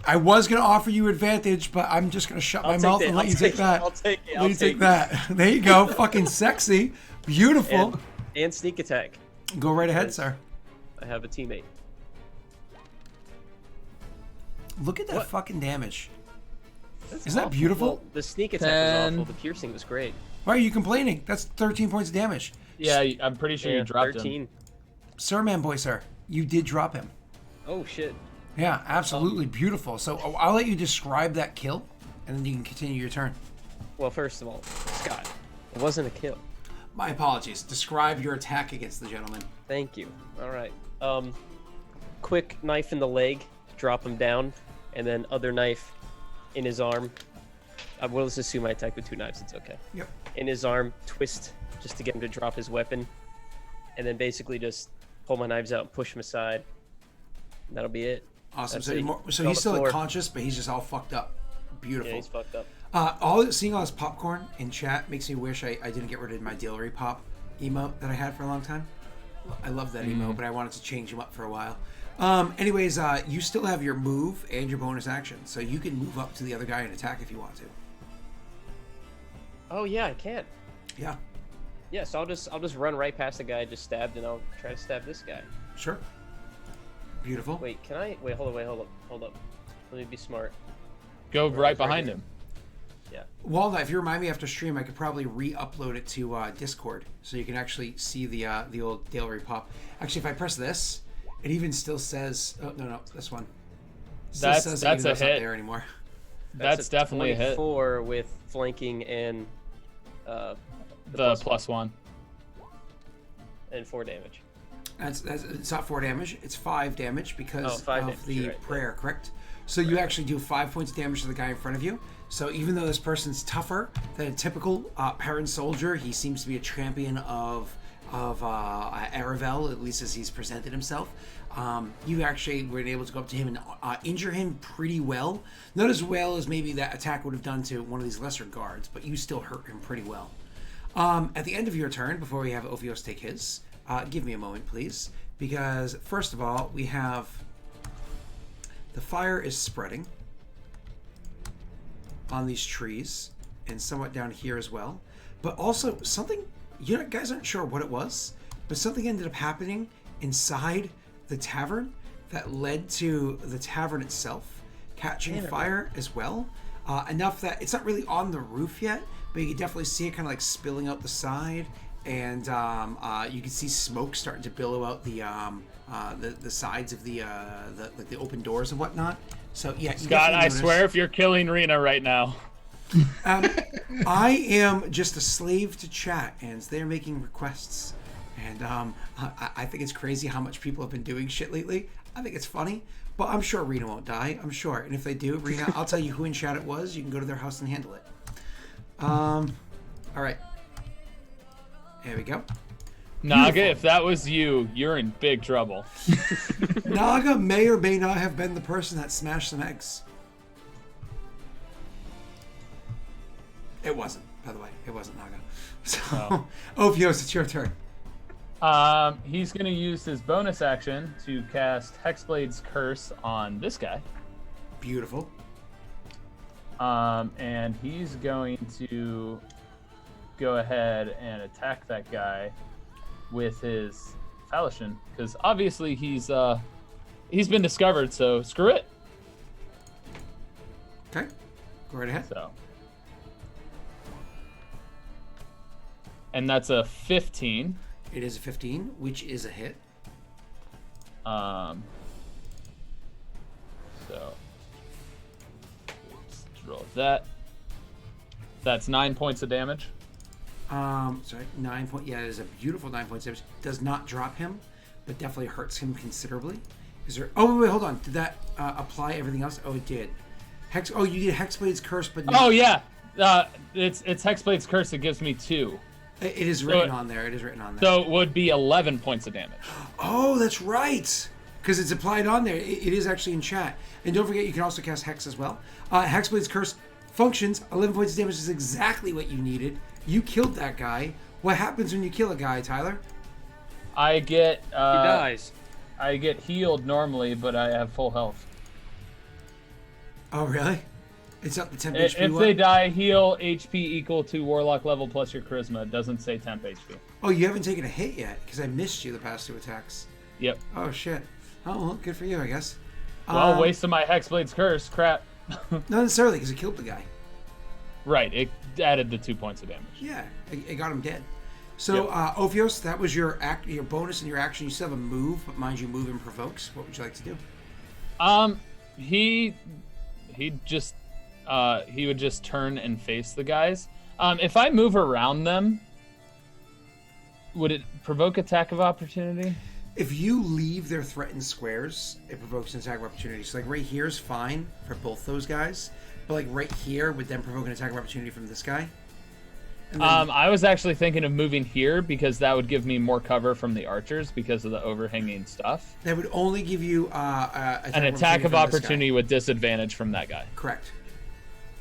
I was going to offer you advantage, but I'm just going to shut my mouth and let you take that. I'll take it. Let you take that. There you go. Fucking sexy. Beautiful. And sneak attack. Go right ahead, sir. I have a teammate. Look at that fucking damage. That's Isn't that beautiful? Well, the sneak attack was awful. The piercing was great. Why are you complaining? That's 13 points of damage. Yeah, I'm pretty sure you dropped 13. him. Sir, man, boy, sir. You did drop him. Oh, shit. Yeah, absolutely beautiful. So I'll let you describe that kill, and then you can continue your turn. Well, first of all, Scott, it wasn't a kill. My apologies. Describe your attack against the gentleman. Thank you. All right. Quick knife in the leg, drop him down, and then other knife in his arm. Well, let's assume I attack with 2 knives. It's okay. Yep. In his arm, twist just to get him to drop his weapon, and then basically just pull my knives out and push him aside. And that'll be it. Awesome. So he's still unconscious, but he's just all fucked up. Beautiful. Yeah, he's fucked up. Seeing all this popcorn in chat makes me wish I didn't get rid of my Daelric pop emote that I had for a long time. I love that emote, but I wanted to change him up for a while. Anyways, you still have your move and your bonus action, so you can move up to the other guy and attack if you want to. Oh yeah, I can. Yeah. Yeah, so I'll just run right past the guy I just stabbed, and I'll try to stab this guy. Sure. Beautiful. Wait, can I? Wait, hold up. Let me be smart. Go right behind him. Yeah. Walnut, if you remind me after stream, I could probably re-upload it to Discord, so you can actually see the old Daelric pop. Actually, if I press this, it even still says, oh no, this one. Still That's says a it's not hit. there anymore. That's definitely a hit. 24 with flanking and The plus +1. and 4 damage. That's it's not 4 damage. It's 5 damage because 5 of damage, the you're right, prayer, correct? So you actually do 5 points of damage to the guy in front of you. So even though this person's tougher than a typical Perrin soldier, he seems to be a champion of Peredhel, at least as he's presented himself. You actually were able to go up to him and injure him pretty well. Not as well as maybe that attack would have done to one of these lesser guards, but you still hurt him pretty well. At the end of your turn, before we have Ophios take his, give me a moment, please. Because, first of all, we have... The fire is spreading on these trees and somewhat down here as well. But also, something... You guys aren't sure what it was, but something ended up happening inside the tavern that led to the tavern itself catching fire as well. Enough that it's not really on the roof yet, but you can definitely see it kind of like spilling out the side, and you can see smoke starting to billow out the sides of the open doors and whatnot. So yeah, Scott, I swear if you're killing Rena right now. I am just a slave to chat, and they're making requests. And I think it's crazy how much people have been doing shit lately. I think it's funny, but I'm sure Rena won't die. I'm sure. And if they do, Rena, I'll tell you who in chat it was. You can go to their house and handle it. All right. There we go. Naga, Beautiful. if that was you, you're in big trouble. Naga may or may not have been the person that smashed some eggs. It wasn't, by the way. It wasn't Naga. So, Ophios, it's your turn. He's going to use his bonus action to cast Hexblade's Curse on this guy. Beautiful. And he's going to go ahead and attack that guy with his Falchion, because obviously he's been discovered, so screw it. Okay, go right ahead. So, and that's a 15. It is a 15, which is a hit. So let's roll that. That's 9 points of damage. Sorry, 9 point. Yeah, it is a beautiful 9 points damage. Does not drop him, but definitely hurts him considerably. Is there? Oh wait, hold on. Did that apply everything else? Oh, it did. Oh, you did Hexblade's Curse, but no. Oh yeah, it's Hexblade's Curse. It gives me 2. It is written on there. It is written on there. So it would be 11 points of damage. Oh, that's right. Because it's applied on there. It is actually in chat. And don't forget, you can also cast Hex as well. Hexblade's Curse functions. 11 points of damage is exactly what you needed. You killed that guy. What happens when you kill a guy, Tyler? I get He dies. I get healed normally, but I have full health. Oh, really? It's not the 10 HP If one? they die, heal HP equal to Warlock level plus your Charisma. It doesn't say temp HP. Oh, you haven't taken a hit yet because I missed you the past 2 attacks. Yep. Oh, shit. Oh, well, good for you, I guess. Well, waste of my Hexblade's Curse. Crap. Not necessarily because it killed the guy. Right. It added the 2 points of damage. Yeah, it got him dead. So, Ophios, that was your your bonus and your action. You still have a move, but mind you, move and provokes. What would you like to do? He would just turn and face the guys. If I move around them, would it provoke attack of opportunity? If you leave their threatened squares, it provokes an attack of opportunity. So, like, right here is fine for both those guys. But, like, right here would then provoke an attack of opportunity from this guy. And then, I was actually thinking of moving here because that would give me more cover from the archers because of the overhanging stuff. that would only give you An attack of from this opportunity guy. with disadvantage from that guy. Correct.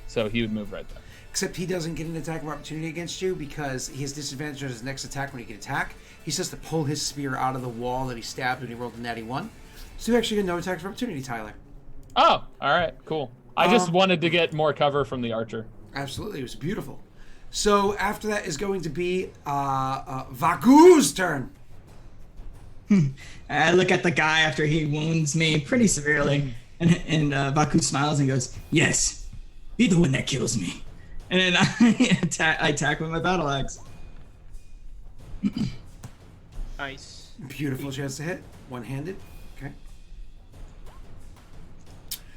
So he would move right there. Except he doesn't get an attack of opportunity against you because he has disadvantage on his next attack when he can attack. He has to pull his spear out of the wall that he stabbed when he rolled a natty 1. So you actually get no attack of opportunity, Tyler. Oh, all right, cool. I just wanted to get more cover from the archer. Absolutely, it was beautiful. So after that is going to be Vaku's turn. I look at the guy after he wounds me pretty severely, and Vaku smiles and goes, "Yes, be the one that kills me. And then I attack with my battle axe. Nice. Beautiful chance to hit. One-handed. Okay.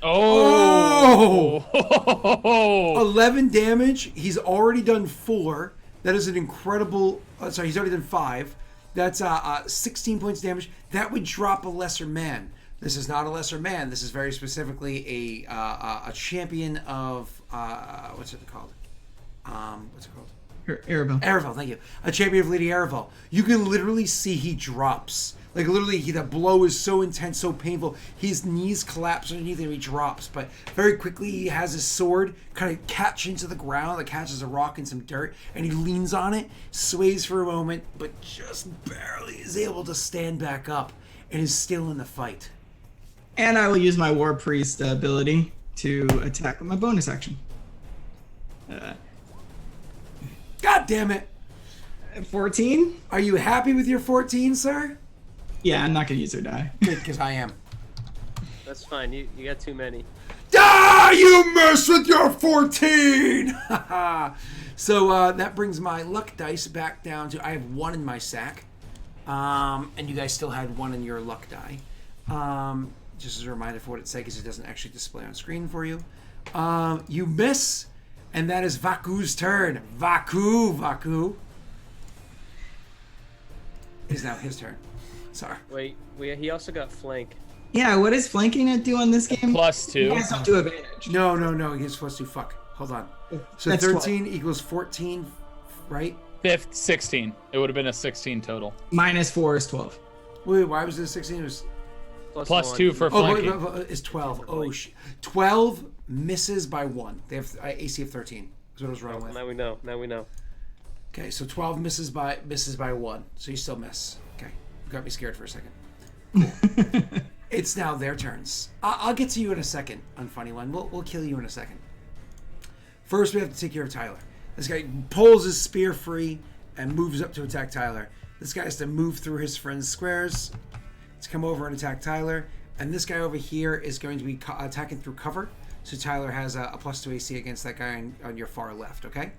Oh! 11 damage. He's already done 4. That is an incredible... sorry, he's already done 5. That's 16 points damage. That would drop a lesser man. This is not a lesser man. This is very specifically a champion of... what's it called? What's it called? Erebel. Erebel, thank you. A champion of Lady Erebel. You can literally see he drops. Like, literally, the blow is so intense, so painful. His knees collapse underneath him, he drops. But very quickly, he has his sword kind of catch into the ground, that catches a rock and some dirt, and he leans on it, sways for a moment, but just barely is able to stand back up, and is still in the fight. And I will use my War Priest ability to attack with my bonus action. God damn it! 14? Are you happy with your 14, sir? Yeah, I'm not going to use her die. Good, because I am. That's fine. You got too many. Ah, you mess with your 14! So that brings my luck dice back down to... I have 1 in my sack. And you guys still had 1 in your luck die. Just as a reminder for what it said, because it doesn't actually display on screen for you. You miss, and that is Vaku's turn. Vaku. It's now his turn. Sorry. Wait, he also got flank. Yeah, what does flanking do on this game? +2. You guys don't do advantage. No. He's supposed to fuck. Hold on. So That's 13 equals 14, right? 16. It would have been a 16 total. -4 is 12. Wait, why was it 16? It was... +2 for Oh, flanking. it's 12. Oh, 12 misses by 1. They have AC of 13. That's what I was wrong with. Now we know. Okay, so 12 misses by 1. So you still miss. Okay, you got me scared for a second. Cool. It's now their turns. I'll get to you in a second, Unfunny One. We'll kill you in a second. First, we have to take care of Tyler. This guy pulls his spear free and moves up to attack Tyler. This guy has to move through his friend's squares to come over and attack Tyler. And this guy over here is going to be attacking through cover. So Tyler has a +2 AC against that guy on your far left, okay?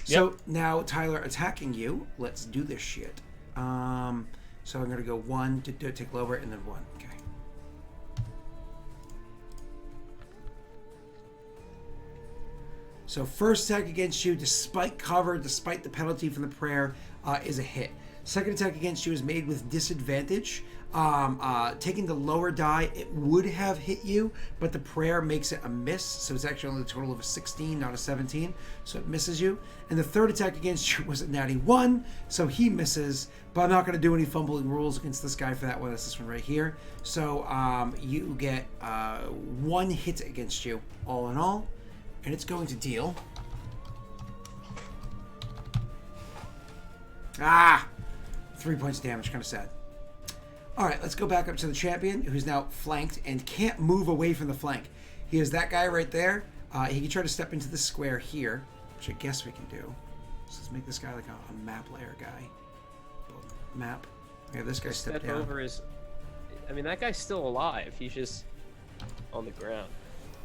So now Tyler attacking you. Let's do this shit. So I'm going to go 1 to take lower and then 1. Okay. So first attack against you, despite cover, despite the penalty from the prayer, is a hit. Second attack against you is made with disadvantage. Taking the lower die, it would have hit you, but the prayer makes it a miss, so it's actually only a total of a 16, not a 17, so it misses you. And the third attack against you was a natty 1, so he misses, but I'm not going to do any fumbling rules against this guy for that one. That's this one right here. So you get 1 hit against you, all in all, and it's going to deal... 3 points of damage, kind of sad. Alright, let's go back up to the champion, who's now flanked and can't move away from the flank. He has that guy right there. He can try to step into the square here, which I guess we can do. So let's make this guy like a map layer guy. Map. Yeah, this guy stepped down. Over his... I mean, that guy's still alive. He's just on the ground.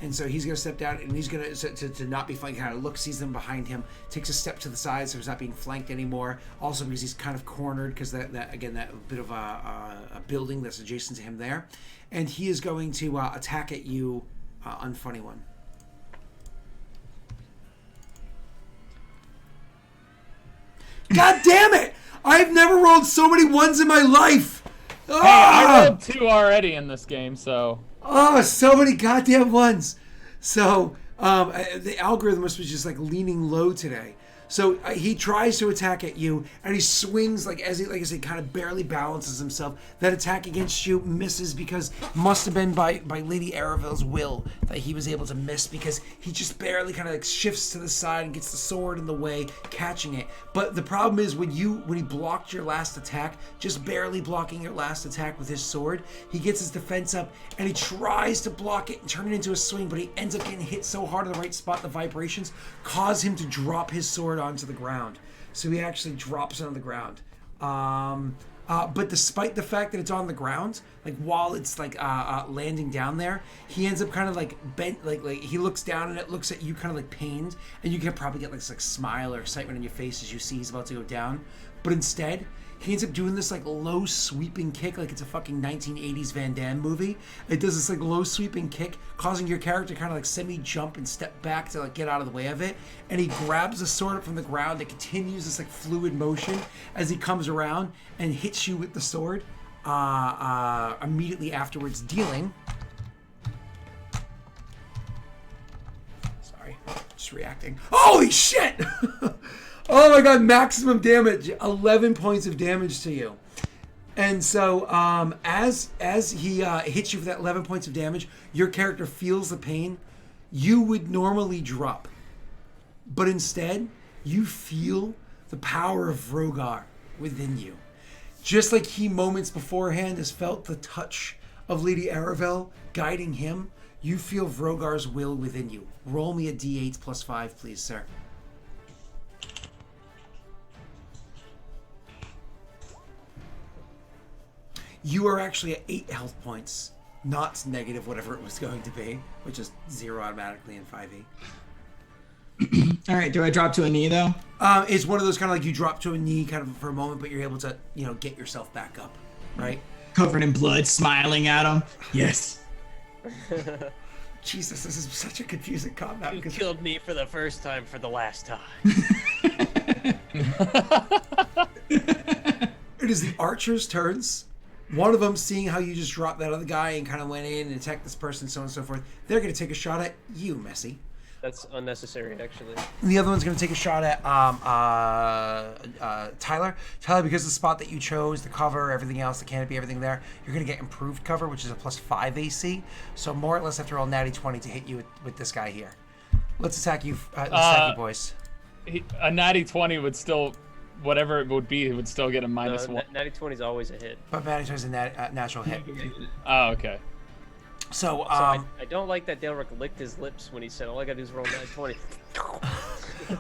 And so he's going to step down, and he's going to not be flanked. Kind of looks, sees them behind him, takes a step to the side, so he's not being flanked anymore. Also because he's kind of cornered, because that bit of a building that's adjacent to him there. And he is going to attack at you, Unfunny One. God damn it! I've never rolled so many 1s in my life! Hey, I rolled 2 already in this game, so... Oh, so many goddamn 1s. So, the algorithm must be just like leaning low today. So he tries to attack at you, and he swings like I said, kind of barely balances himself. That attack against you misses because must have been by Lady Aravel's will that he was able to miss, because he just barely kind of like shifts to the side and gets the sword in the way, catching it. But the problem is when he blocked your last attack, just barely blocking your last attack with his sword, he gets his defense up and he tries to block it and turn it into a swing, but he ends up getting hit so hard in the right spot, the vibrations cause him to drop his sword onto the ground. So he actually drops it on the ground. But despite the fact that it's on the ground, like while it's like landing down there, he ends up kind of like bent, like he looks down and it looks at you kind of like pained, and you can probably get like this like smile or excitement on your face as you see he's about to go down. But instead, he ends up doing this like low sweeping kick, like it's a fucking 1980s Van Damme movie. It does this like low sweeping kick, causing your character kind of like semi-jump and step back to like get out of the way of it. And he grabs the sword up from the ground and continues this like fluid motion as he comes around and hits you with the sword. Immediately afterwards, dealing. Sorry, just reacting. Holy shit! Oh my god, maximum damage, 11 points of damage to you. And so as he hits you for that 11 points of damage, your character feels the pain. You would normally drop. But instead, you feel the power of Vrogar within you. Just like he moments beforehand has felt the touch of Lady Aravel guiding him, you feel Vrogar's will within you. Roll me a d8 plus 5, please, sir. You are actually at 8 health points, not negative whatever it was going to be, which is 0 automatically in 5e. All right, do I drop to a knee though? It's one of those kind of like you drop to a knee kind of for a moment, but you're able to, get yourself back up, right? Covered in blood, smiling at him. Yes. Jesus, this is such a confusing combat. You killed me for the first time for the last time. It is the archers' turns. One of them, seeing how you just dropped that other guy and kind of went in and attacked this person, so on and so forth, they're going to take a shot at you, Messi. That's unnecessary, actually. And the other one's going to take a shot at Tyler. Tyler, because of the spot that you chose, the cover, everything else, the canopy, everything there, you're going to get improved cover, which is a plus 5 AC. So more or less have to roll natty 20 to hit you with this guy here. Let's attack you, boys. A natty 20 would still, whatever it would be, it would still get a minus 1. Natty 20 is always a hit. But natty 20 is a natural hit. Oh, okay. So, I don't like that Daelric licked his lips when he said, all I gotta do is roll natty 20.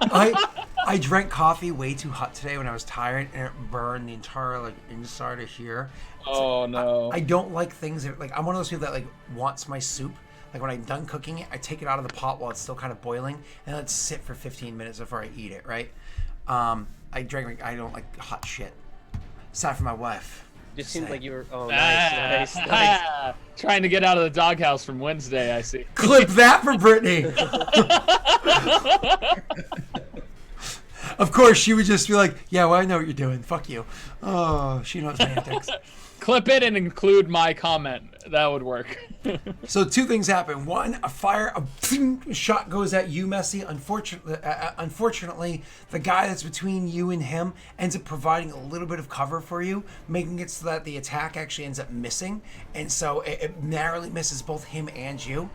I drank coffee way too hot today when I was tired, and it burned the entire inside of here. Oh no! I don't like things that I'm one of those people that wants my soup. Like when I'm done cooking it, I take it out of the pot while it's still kind of boiling, and let it sit for 15 minutes before I eat it. Right? I don't like hot shit. Aside from my wife. Just seemed like you were. Oh, nice. Trying to get out of the doghouse from Wednesday, I see. Clip that for Brittany. Of course, she would just be like, "Yeah, well, I know what you're doing. Fuck you." Oh, she knows my antics. Clip it and include my comment. That would work. So 2 things happen. One, a shot goes at you, Messi. Unfortunately, the guy that's between you and him ends up providing a little bit of cover for you, making it so that the attack actually ends up missing. And so it narrowly misses both him and you.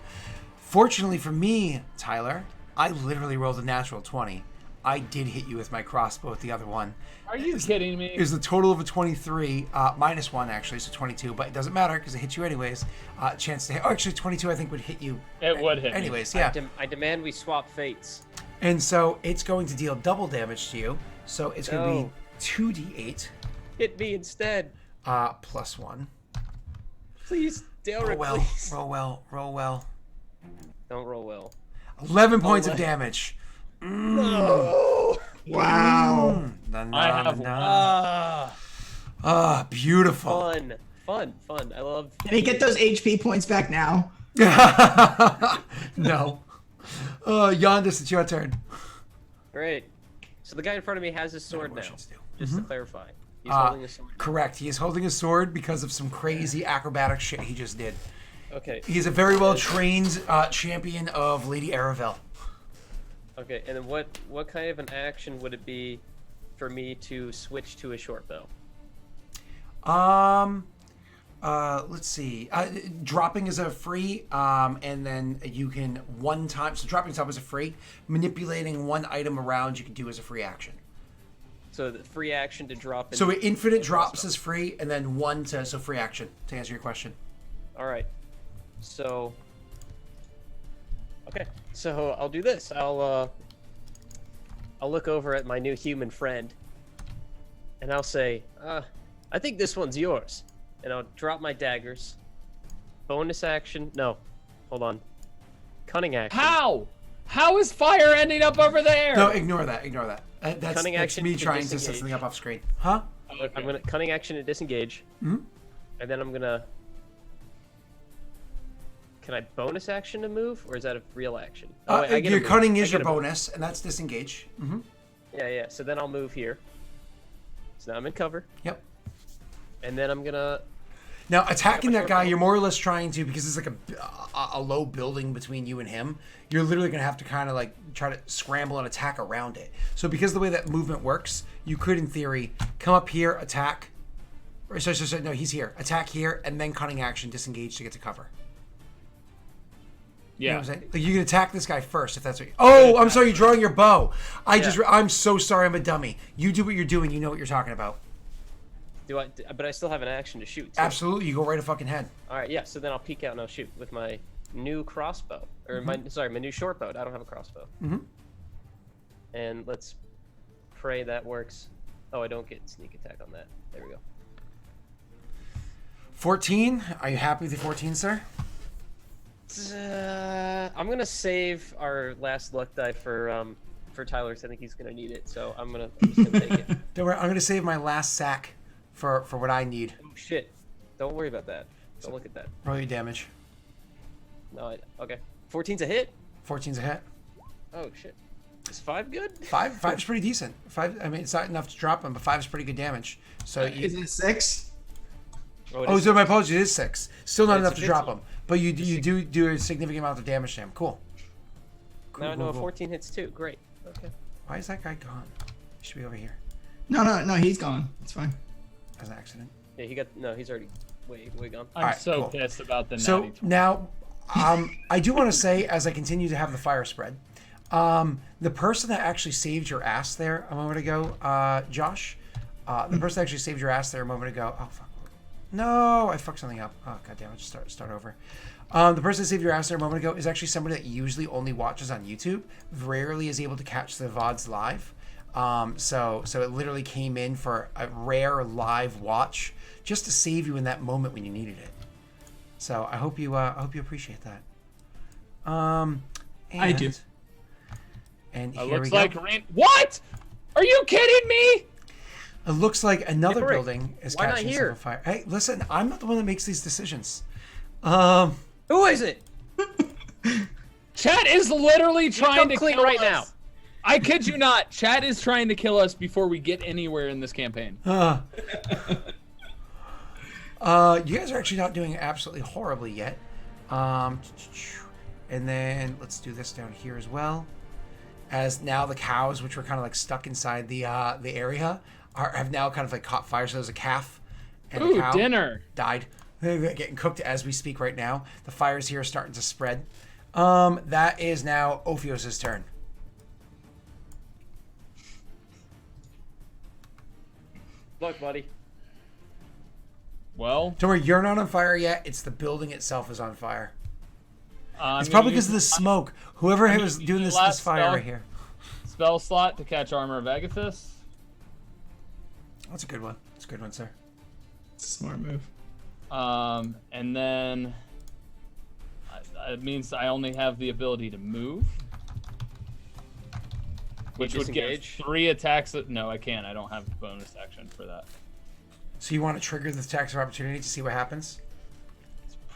Fortunately for me, Tyler, I literally rolled a natural 20. I did hit you with my crossbow with the other one. Are you kidding me? It was the total of a 23, minus 1 actually, so 22, but it doesn't matter because it hits you anyways. Chance to hit. Oh, actually 22 I think would hit you. It would hit anyways, me. Yeah. I demand we swap fates. And so it's going to deal double damage to you. So it's going to be 2d8. Hit me instead. Plus 1. Please, Daelric, Roll well, please. roll well, roll well. Don't roll well. 11 points of damage. No. Wow. I have Beautiful. Fun. I love. Can he get those HP points back now? No. Yondis, it's your turn. Great. So the guy in front of me has his sword now. Just to clarify, he's holding his sword. Correct. He is holding a sword because of some crazy acrobatic shit he just did. Okay. He's a very well trained champion of Lady Aravel. Okay, and then what kind of an action would it be for me to switch to a short bow? Let's see. Dropping is a free, and then you can one time. So dropping top is a free. Manipulating one item around you can do as a free action. So the free action to drop. So infinite drops is free, and then so free action to answer your question. All right. So. Okay, so I'll do this. I'll look over at my new human friend, and I'll say, I think this one's yours. And I'll drop my daggers. Bonus action. No. Hold on. Cunning action. How? How is fire ending up over there? No, ignore that. Ignore that. That's Cunning me action to trying to set disengage. something up off screen. Huh? Okay. I'm gonna cunning action to disengage. Mhm. And then I'm gonna. Can I bonus action to move, or is that a real action? Wait, I get a Your move. cunning I is get your a move. bonus, and that's disengage. Mm-hmm. Yeah. So then I'll move here. So now I'm in cover, Yep. and then I'm gonna. Now, attacking that guy, you're more or less trying to, because there's like a low building between you and him, you're literally going to have to kind of like try to scramble and attack around it. So because of the way that movement works, you could, in theory, come up here, attack. Or, sorry, no, he's here. Attack here, and then cunning action, disengage to get to cover. You know Yeah. what I'm saying? Like, you can attack this guy first, if that's what you... Oh, I'm sorry, you're drawing your bow. I'm so sorry, I'm a dummy. You do what you're doing, you know what you're talking about. Do I? But I still have an action to shoot. Too. Absolutely, you go right a fucking head. All right. Yeah. So then I'll peek out and I'll shoot with my new crossbow, or my new short bow. I don't have a crossbow. Mm-hmm. And let's pray that works. Oh, I don't get sneak attack on that. There we go. 14. Are you happy with the 14, sir? I'm gonna save our last luck die for Tyler, 'cause I think he's gonna need it. So I'm just gonna take it. Don't worry, I'm going to save my last sack for what I need. Oh shit! Don't worry about that. Don't look at that. Roll your damage. No. Okay. 14's a hit. 14's a hit. Oh shit. Is 5 good? Five's pretty decent. 5. I mean, it's not enough to drop him, but 5 is pretty good damage. So Is it 6? Oh, so my apologies. It is 6. Still not Yeah, enough it's to a drop 15. him, but you do a significant amount of damage to him. Cool. Now I know 14 hits too. Great. Okay. Why is that guy gone? He should be over here. No, he's gone. It's fine. As an accident. Yeah, he's already way gone. I'm Alright, so cool. pissed about the So natty 20. now, I do want to say, as I continue to have the fire spread, the person that actually saved your ass there a moment ago, Josh, the person that actually saved your ass there a moment ago. Oh fuck! No, I fucked something up. Oh god damn it! Just start over. The person that saved your ass there a moment ago is actually somebody that usually only watches on YouTube. Rarely is able to catch the VODs live. So it literally came in for a rare live watch just to save you in that moment when you needed it. So I hope you appreciate that. I do. And It here looks we go. like rain. What? Are you kidding me? It looks like another Daelric, building is why not catching here? some fire. Hey, listen, I'm not the one that makes these decisions. Who is it? Chat is literally trying come to clean kill right us. now. I kid you not. Chat is trying to kill us before we get anywhere in this campaign. You guys are actually not doing absolutely horribly yet. And then let's do this down here as well. As now the cows, which were kind of like stuck inside the area, have now kind of like caught fire. So there's a calf and Ooh, a cow dinner. died. They're getting cooked as we speak right now. The fires here are starting to spread. That is now Ophios' turn. Look, buddy. Well, Don't worry, you're not on fire yet. It's the building itself is on fire. I'm It's gonna probably because use of the smoke. Whoever gonna was use doing the this last fire spell. right here. spell slot to catch Armor of Agathis. That's a good one. That's a good one, sir. It's a smart move. And then it means I only have the ability to move, which would give disengage? 3 attacks. No, I can't. I don't have bonus action for that. So you want to trigger the attacks of opportunity to see what happens?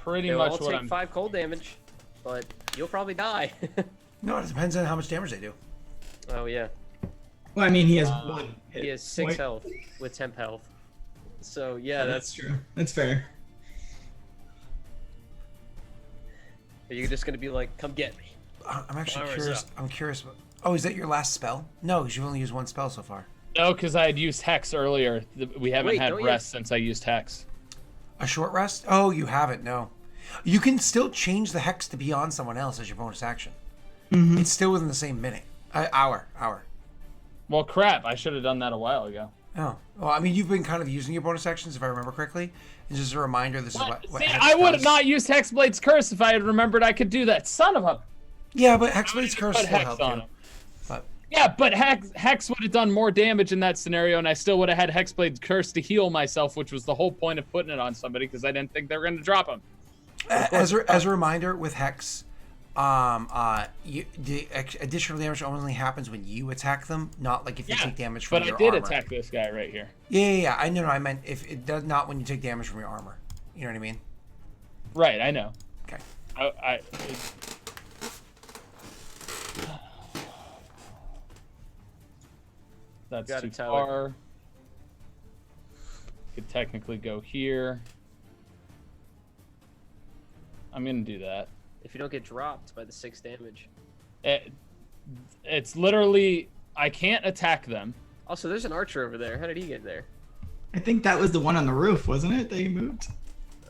Pretty They'll much all what take I'm. 5 cold damage, but you'll probably die. No, it depends on how much damage they do. Oh yeah. Well, I mean, he has 1 hit He has 6 point. health with temp health. So yeah, That's that's. true. That's fair. Are you just gonna be like, come get me? I'm actually Power is curious. up. I'm curious. Oh, is that your last spell? No, because you've only used 1 spell so far. No, because I had used Hex earlier. We haven't Wait, had don't you- rest since I used Hex. A short rest? Oh, you haven't. No. You can still change the hex to be on someone else as your bonus action. It's still within the same minute. Hour. Well, crap. I should have done that a while ago. Oh. Well, I mean, you've been kind of using your bonus actions, if I remember correctly. And just a reminder, this is what See, Hex I would have does. not used Hexblade's Curse if I had remembered I could do that. Son of a... Yeah, but Hexblade's Curse Put still Hex helped on you. him. But Yeah, but Hex would have done more damage in that scenario, and I still would have had Hexblade's Curse to heal myself, which was the whole point of putting it on somebody, because I didn't think they were going to drop him. As a reminder, with Hex, the additional damage only happens when you attack them, not like if you take damage from your armor. But I did attack this guy right here. Yeah. I know. I meant if it does not when you take damage from your armor. You know what I mean? Right, I know. Okay. That's too far. Could technically go here. I'm gonna do that. If you don't get dropped by the 6 damage. It's literally, I can't attack them. Also, there's an archer over there. How did he get there? I think that was the one on the roof, wasn't it? That he moved.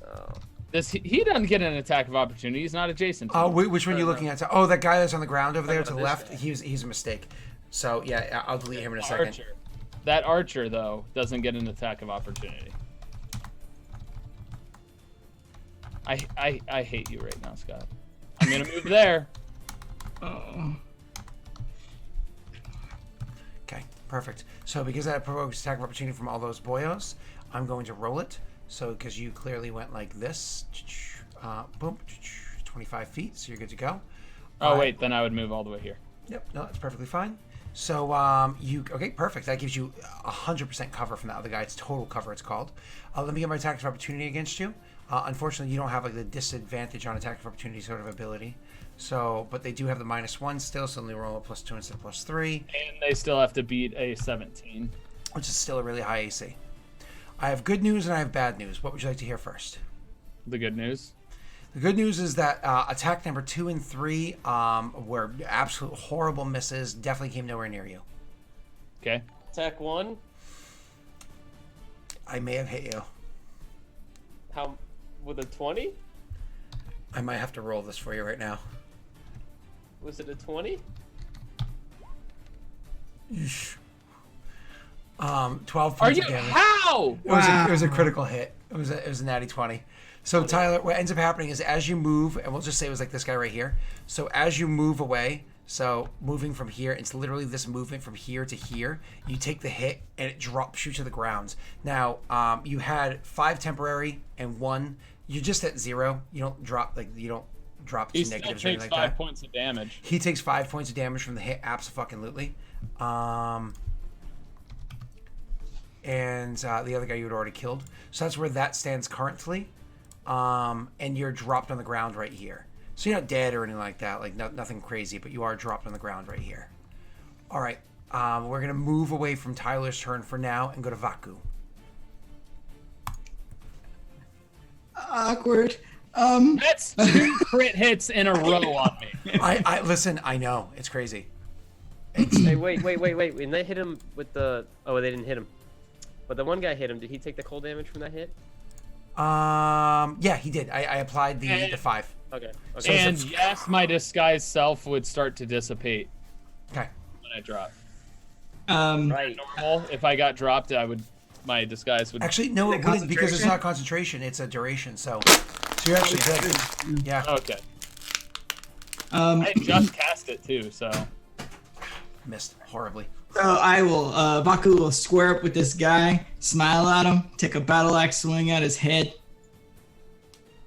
Oh. He doesn't get an attack of opportunity. He's not adjacent to me. Which one are you looking at? Oh, that guy that's on the ground over there to the left. Guy. He's a mistake. So yeah, I'll delete him in a second. Archer. That archer though doesn't get an attack of opportunity. I hate you right now, Scott. I'm gonna move there. Oh. Okay, perfect. So because that provokes attack of opportunity from all those boyos, I'm going to roll it. So because you clearly went like this, boom, 25 feet, so you're good to go. Oh wait, then I would move all the way here. Yep, no, that's perfectly fine. So okay, perfect. That gives you 100% cover from that other guy. It's total cover, it's called. Let me get my attack of opportunity against you. Unfortunately, you don't have like the disadvantage on attack of opportunity sort of ability. So, but they do have the -1 still, so only roll a +2 instead of +3. And they still have to beat a 17. Which is still a really high AC. I have good news and I have bad news. What would you like to hear first? The good news? The good news is that attack number 2 and 3 were absolute horrible misses. Definitely came nowhere near you. Okay. Attack 1. I may have hit you. How? With a 20? I might have to roll this for you right now. Was it a 20? 12 Are points you? of damage. How? It was a critical hit. It was a natty 20. So Tyler, what ends up happening is as you move, and we'll just say it was like this guy right here. So as you move away, so moving from here, it's literally this movement from here to here. You take the hit and it drops you to the ground. Now, you had 5 temporary and 1. You're just at 0. You don't drop He two still negatives takes or anything like 5 that. points of damage. He takes 5 points of damage from the hit, abso-fucking-lutely. And the other guy you had already killed. So that's where that stands currently. And you're dropped on the ground right here. So you're not dead or anything like that, like nothing crazy, but you are dropped on the ground right here. All right, we're going to move away from Tyler's turn for now and go to Vaku. Awkward. That's 2 crit hits in a row on me. I listen, I know, it's crazy. Hey, wait. When they hit him with the... Oh, they didn't hit him. But the one guy hit him. Did he take the cold damage from that hit? Yeah, he did. I applied the 5. Okay. And yes, my disguised self would start to dissipate. Okay. When I drop. Right. Normal. If I got dropped, my disguise would. Actually, no, it wouldn't because it's not concentration; it's a duration. So you're actually good. Yeah. Okay. I just cast it too, so. Missed horribly. So I will, Baku will square up with this guy, smile at him, take a battle axe swing at his head.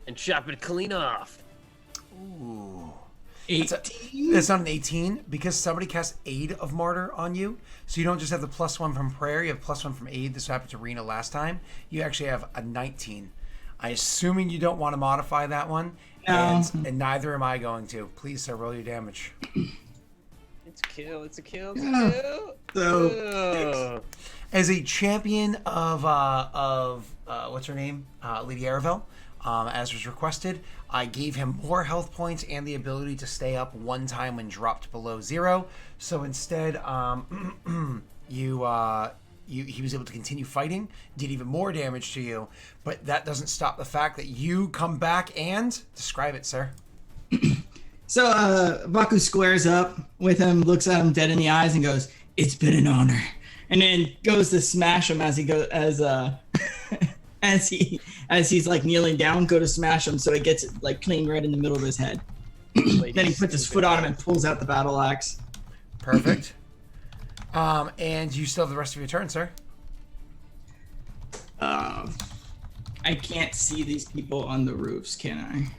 And chop it clean off. Ooh. 18? It's not an 18 because somebody cast Aid of Martyr on you. So you don't just have the +1 from prayer, you have +1 from aid. This happened to Rena last time. You actually have a 19. I assuming you don't want to modify that one. No. And neither am I going to. Please, sir, roll your damage. It's a kill. It's a kill. So, as a champion of what's her name, Lady Aravel, as was requested, I gave him more health points and the ability to stay up 1 time when dropped below 0. So instead, he was able to continue fighting, did even more damage to you, but that doesn't stop the fact that you come back and describe it, sir. So Baku squares up with him, looks at him dead in the eyes, and goes, "It's been an honor," and then goes to smash him as he goes as he's like kneeling down. Go to smash him, so it gets like clean right in the middle of his head. Then he puts his foot on him and pulls out the battle axe. Perfect. And you still have the rest of your turn, sir. I can't see these people on the roofs, can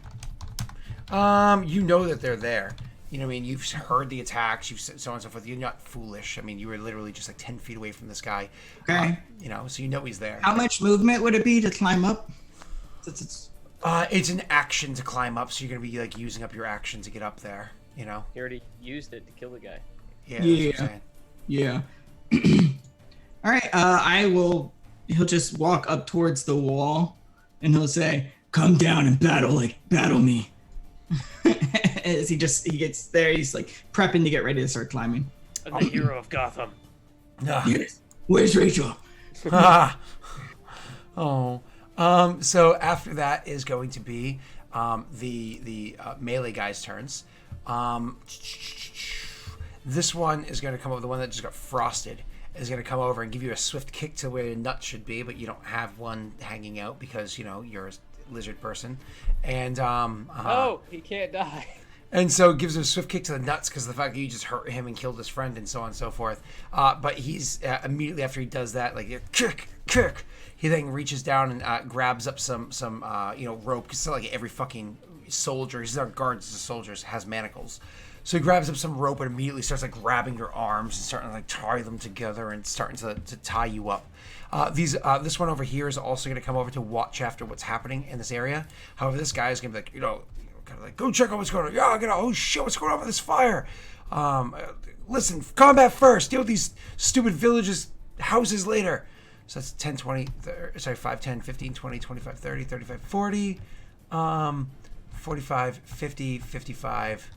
You know that they're there. You know what I mean? You've heard the attacks, you've so on and so forth. You're not foolish. I mean, you were literally just like 10 feet away from this guy. Okay. You know, so you know he's there. I? How much movement would it be to climb up? It's an action to climb up, so you're going to be like using up your action to get up there, you know? He already used it to kill the guy. Yeah. That's what I'm Yeah. All right. He'll just walk up towards the wall and he'll say, "Come down and battle me." As he gets there, he's like prepping to get ready to start climbing. I'm the hero of Gotham. Yes. Where's Rachel? So after that is going to be the melee guy's turns. This one is going to come over. The one that just got frosted is going to come over and give you a swift kick to where your nut should be, but you don't have one hanging out because, you know, you're a lizard person. And oh, he can't die. And so it gives him a swift kick to the nuts because of the fact that you just hurt him and killed his friend and so on and so forth. But he's immediately after he does that, like kick. He then reaches down and grabs up some rope because like every fucking soldier, he's not guards, the soldiers has manacles. So he grabs up some rope and immediately starts like grabbing your arms and starting to like tie them together and starting to tie you up. This one over here is also going to come over to watch after what's happening in this area. However, this guy is going to be like, kind of like, go check out what's going on. Yeah, oh shit, what's going on with this fire? Listen, combat first. Deal with these stupid villages, houses later. So that's 10, 20, 5, 10, 15, 20, 25, 30, 35, 40, 45, 50, 55.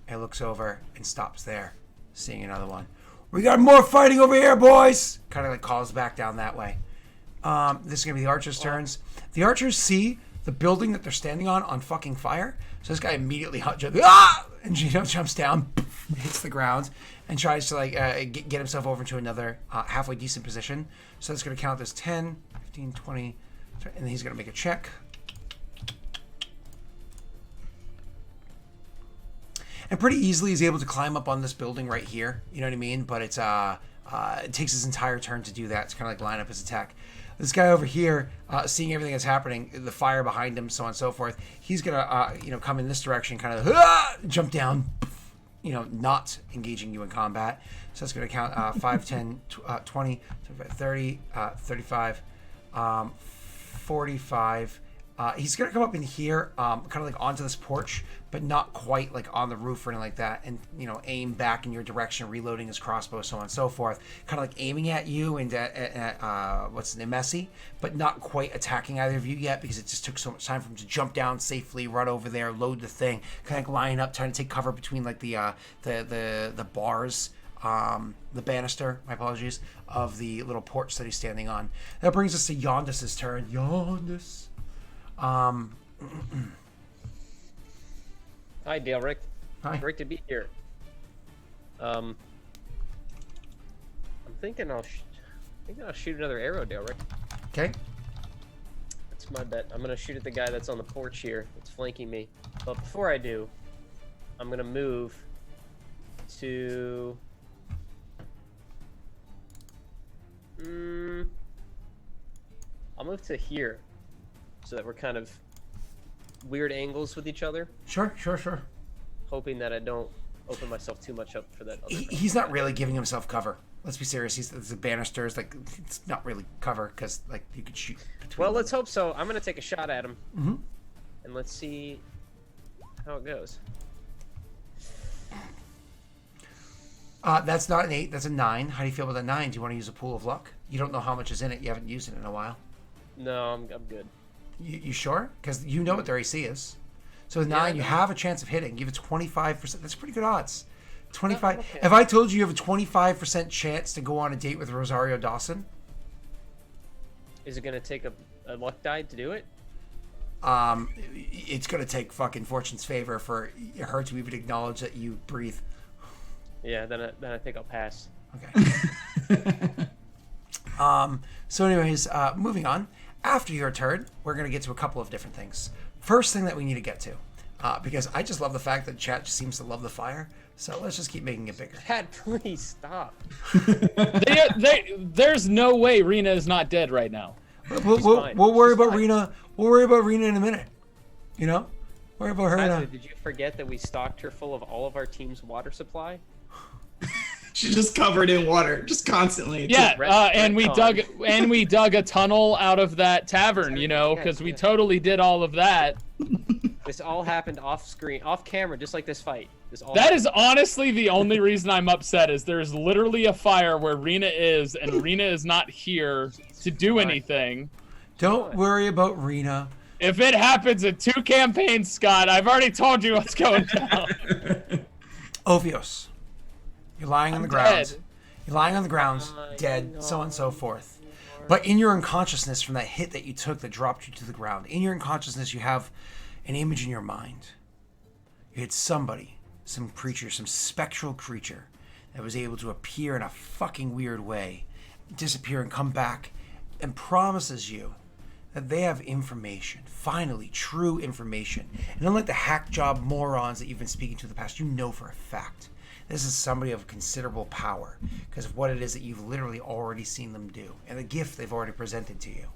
And looks over and stops there, seeing another one. We got more fighting over here, boys! Kind of like calls back down that way. This is going to be the archers' turns. The archers see the building that they're standing on fucking fire. So this guy immediately jumps down, hits the ground, and tries to like get himself over into another halfway decent position. So that's going to count as 10, 15, 20, and then he's going to make a check. And pretty easily he's able to climb up on this building right here. You know what I mean? But it's it takes his entire turn to do that. It's kind of like line up his attack. This guy over here, seeing everything that's happening, the fire behind him, so on and so forth, he's gonna come in this direction, kind of jump down, not engaging you in combat. So that's gonna count 5, 10, 20, 30, 35, 45. He's gonna come up in here, kind of like onto this porch, but not quite like on the roof or anything like that, and aim back in your direction, reloading his crossbow, so on and so forth, kind of like aiming at you and at what's the Messi, but not quite attacking either of you yet because it just took so much time for him to jump down safely, run over there, load the thing, kind of like line up, trying to take cover between like the bars. The banister, my apologies, of the little porch that he's standing on. That brings us to Yondis' turn. Yondis. Hi, Daelric. Hi. Great to be here. I'm thinking I'll shoot another arrow, Daelric. Okay. That's my bet. I'm gonna shoot at the guy that's on the porch here, that's flanking me. But before I do, I'm gonna move to. I'll move to here, so that we're kind of weird angles with each other. Sure. Hoping that I don't open myself too much up for that other guy. He's not really giving himself cover. Let's be serious. It's a banister. It's not really cover because like you could shoot between. Well, let's hope so. I'm gonna take a shot at him, Mm-hmm. and let's see how it goes. That's not an 8. That's a 9. How do you feel about a 9? Do you want to use a pool of luck? You don't know how much is in it. You haven't used it in a while. No, I'm good. You sure? Because you know what their AC is. So with 9, you have a chance of hitting. Give it 25%. That's pretty good odds. 25. Okay. If I told you you have a 25% chance to go on a date with Rosario Dawson, Is it gonna take a luck die to do it? it's going to take fucking fortune's favor for her to even acknowledge that you breathe. Yeah, then I think I'll pass. Okay. So anyways, moving on. After your turn, we're going to get to a couple of different things. First thing that we need to get to, because I just love the fact that chat just seems to love the fire. So let's just keep making it bigger. Dad, please stop. There's no way Rena is not dead right now. We'll worry She's about fine. Rena. We'll worry about Rena in a minute. You know, worry about her. Tyler, did you forget that we stocked her full of all of our team's water supply? She's just covered in water, just constantly. Yeah, and we retcon. dug a tunnel out of that tavern, you know, because we totally did all of that. This all happened off screen, off camera, just like this fight. That is honestly the only reason I'm upset is there's literally a fire where Rena is, and Rena is not here to do anything. Don't worry about Rena. If it happens in 2 campaigns, Scott, I've already told you what's going down. Ophios, you're lying on the dead. ground. You're lying on the ground, dead, so on and so forth. But in your unconsciousness from that hit that you took that dropped you to the ground, in your unconsciousness you have an image in your mind. You hit somebody, some creature, some spectral creature that was able to appear in a fucking weird way, disappear and come back, and promises you that they have information, finally, true information. And unlike the hack job morons that you've been speaking to in the past, you know for a fact this is somebody of considerable power because of what it is that you've literally already seen them do and the gift they've already presented to you.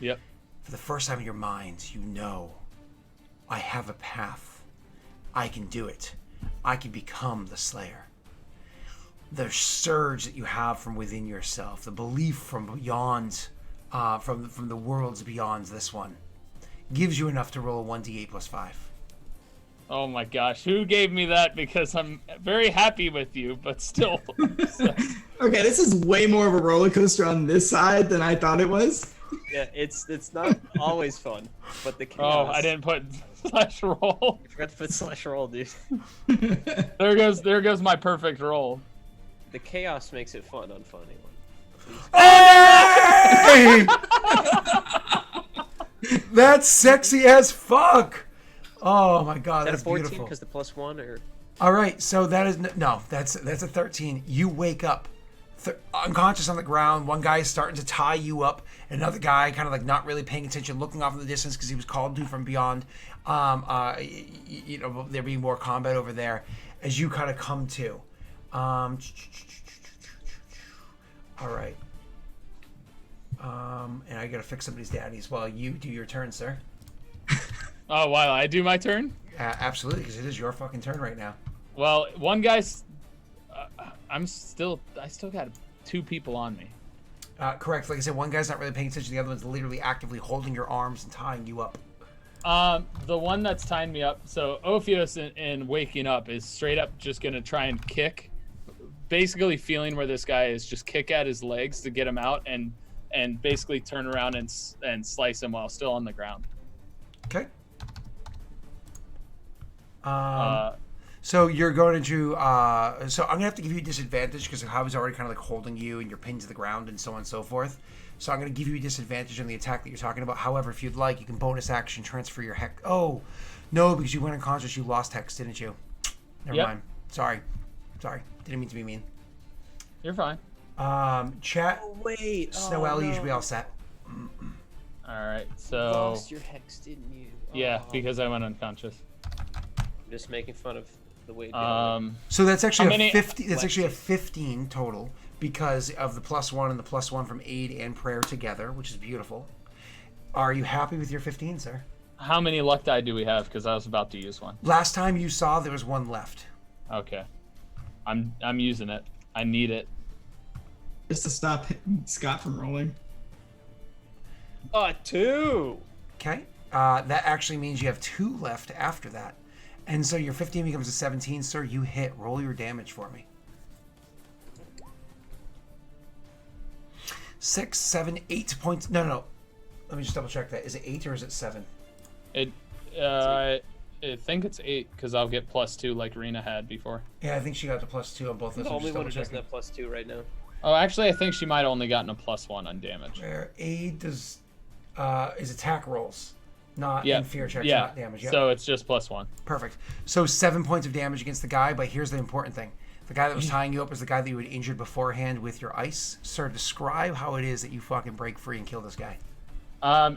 Yep. For the first time in your mind, you know, I have a path. I can do it. I can become the Slayer. The surge that you have from within yourself, the belief from beyond, from the worlds beyond this one, gives you enough to roll a 1d8 plus 5. Oh my gosh, who gave me that? Because I'm very happy with you, but still. Okay, this is way more of a roller coaster on this side than I thought it was. Yeah, it's not always fun, but the chaos. Oh, I didn't put slash roll. You forgot to put slash roll, dude. There goes my perfect roll. The chaos makes it fun, unfunny one. Hey! That's sexy as fuck. Oh my god, Is that that's a 14 beautiful. because the +1 or? All right, so that is no, that's a 13. You wake up unconscious on the ground. One guy is starting to tie you up. Another guy kind of like not really paying attention, looking off in the distance because he was called to from beyond. You know, there being more combat over there as you kind of come to. All right. And I gotta fix somebody's daddies while you do your turn, sir. Oh, wow, I do my turn? Absolutely, because it is your fucking turn right now. Well, one guy's... I still got 2 people on me. Correct. Like I said, one guy's not really paying attention. The other one's literally actively holding your arms and tying you up. The one that's tying me up, so Ophios in waking up is straight up just going to try and kick. Basically feeling where this guy is, just kick at his legs to get him out and basically turn around and slice him while still on the ground. Okay. So you're going to, so I'm gonna have to give you a disadvantage because of how he's already kind of like holding you and you're pinned to the ground and so on and so forth. So I'm gonna give you a disadvantage on the attack that you're talking about. However, if you'd like, you can bonus action transfer your hex. Oh, no, because you went unconscious, you lost hex, didn't you? Never mind. Sorry. Didn't mean to be mean. You're fine. Chat. Oh wait. Snow you should be all set. All right, You so lost your hex, didn't you? yeah, Oh. because I went unconscious. I'm just making fun of the way. So that's actually How many- 50. That's actually a 15 total because of the +1 and the +1 from aid and prayer together, which is beautiful. Are you happy with your 15, sir? How many luck die do we have? Because I was about to use one. Last time you saw, there was one left. Okay, I'm using it. I need it. Just to stop Scott from rolling. 2. Okay. That actually means you have 2 left after that. And so your 15 becomes a 17, sir. You hit. Roll your damage for me. 6, 7, 8 points. No. Let me just double check that. Is it 8 or is it 7? I think it's 8 because I'll get +2 like Rena had before. Yeah, I think she got the +2 on both of The those. only one who doesn't have +2 right now. Oh, actually, I think she might have only gotten a +1 on damage. Where aid does is attack rolls, not Yeah, in fear checks, yeah. not damage. Yep. So it's just +1. Perfect. So 7 points of damage against the guy, but here's the important thing. The guy that was tying you up was the guy that you had injured beforehand with your ice. Sir, describe how it is that you fucking break free and kill this guy.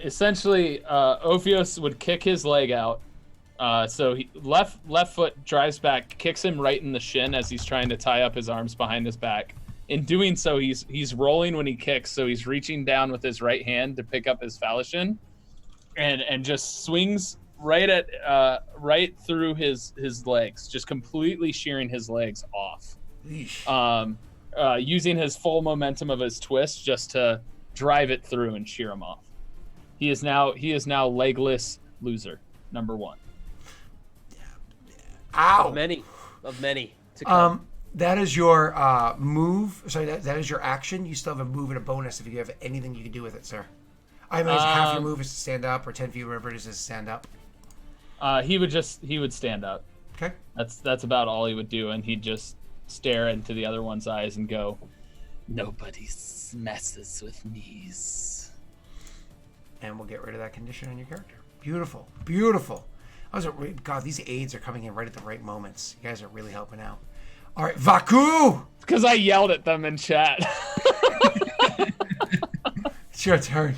Essentially, Ophios would kick his leg out, So he, left foot drives back, kicks him right in the shin as he's trying to tie up his arms behind his back. In doing so, he's rolling when he kicks, so he's reaching down with his right hand to pick up his falchion, and just swings right through his legs, just completely shearing his legs off. Using his full momentum of his twist just to drive it through and shear him off. He is now legless loser number 1. Ow! Of many to come. That is your move. Sorry, that is your action. You still have a move and a bonus if you have anything you can do with it, sir. I imagine half your move is to stand up, or 10 feet, whatever it is to stand up. He would stand up. Okay. That's about all he would do, and he'd just stare into the other one's eyes and go, "Nobody messes with me." And we'll get rid of that condition on your character. Beautiful, beautiful. God, these aids are coming in right at the right moments. You guys are really helping out. All right, Vaku! Because I yelled at them in chat. It's your turn.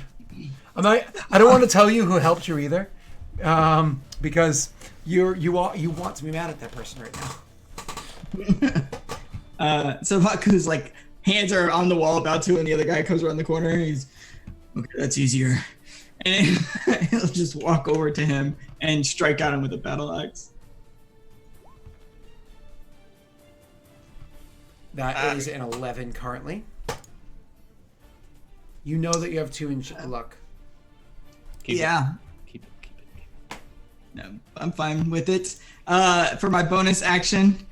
I don't want to tell you who helped you either, because you want to be mad at that person right now. So Vaku's like hands are on the wall about to, and the other guy comes around the corner. And he's okay. That's easier, and he'll just walk over to him and strike at him with a battle axe. That is an 11 currently. You know that you have 2 in luck. Keep it. No, I'm fine with it. For my bonus action,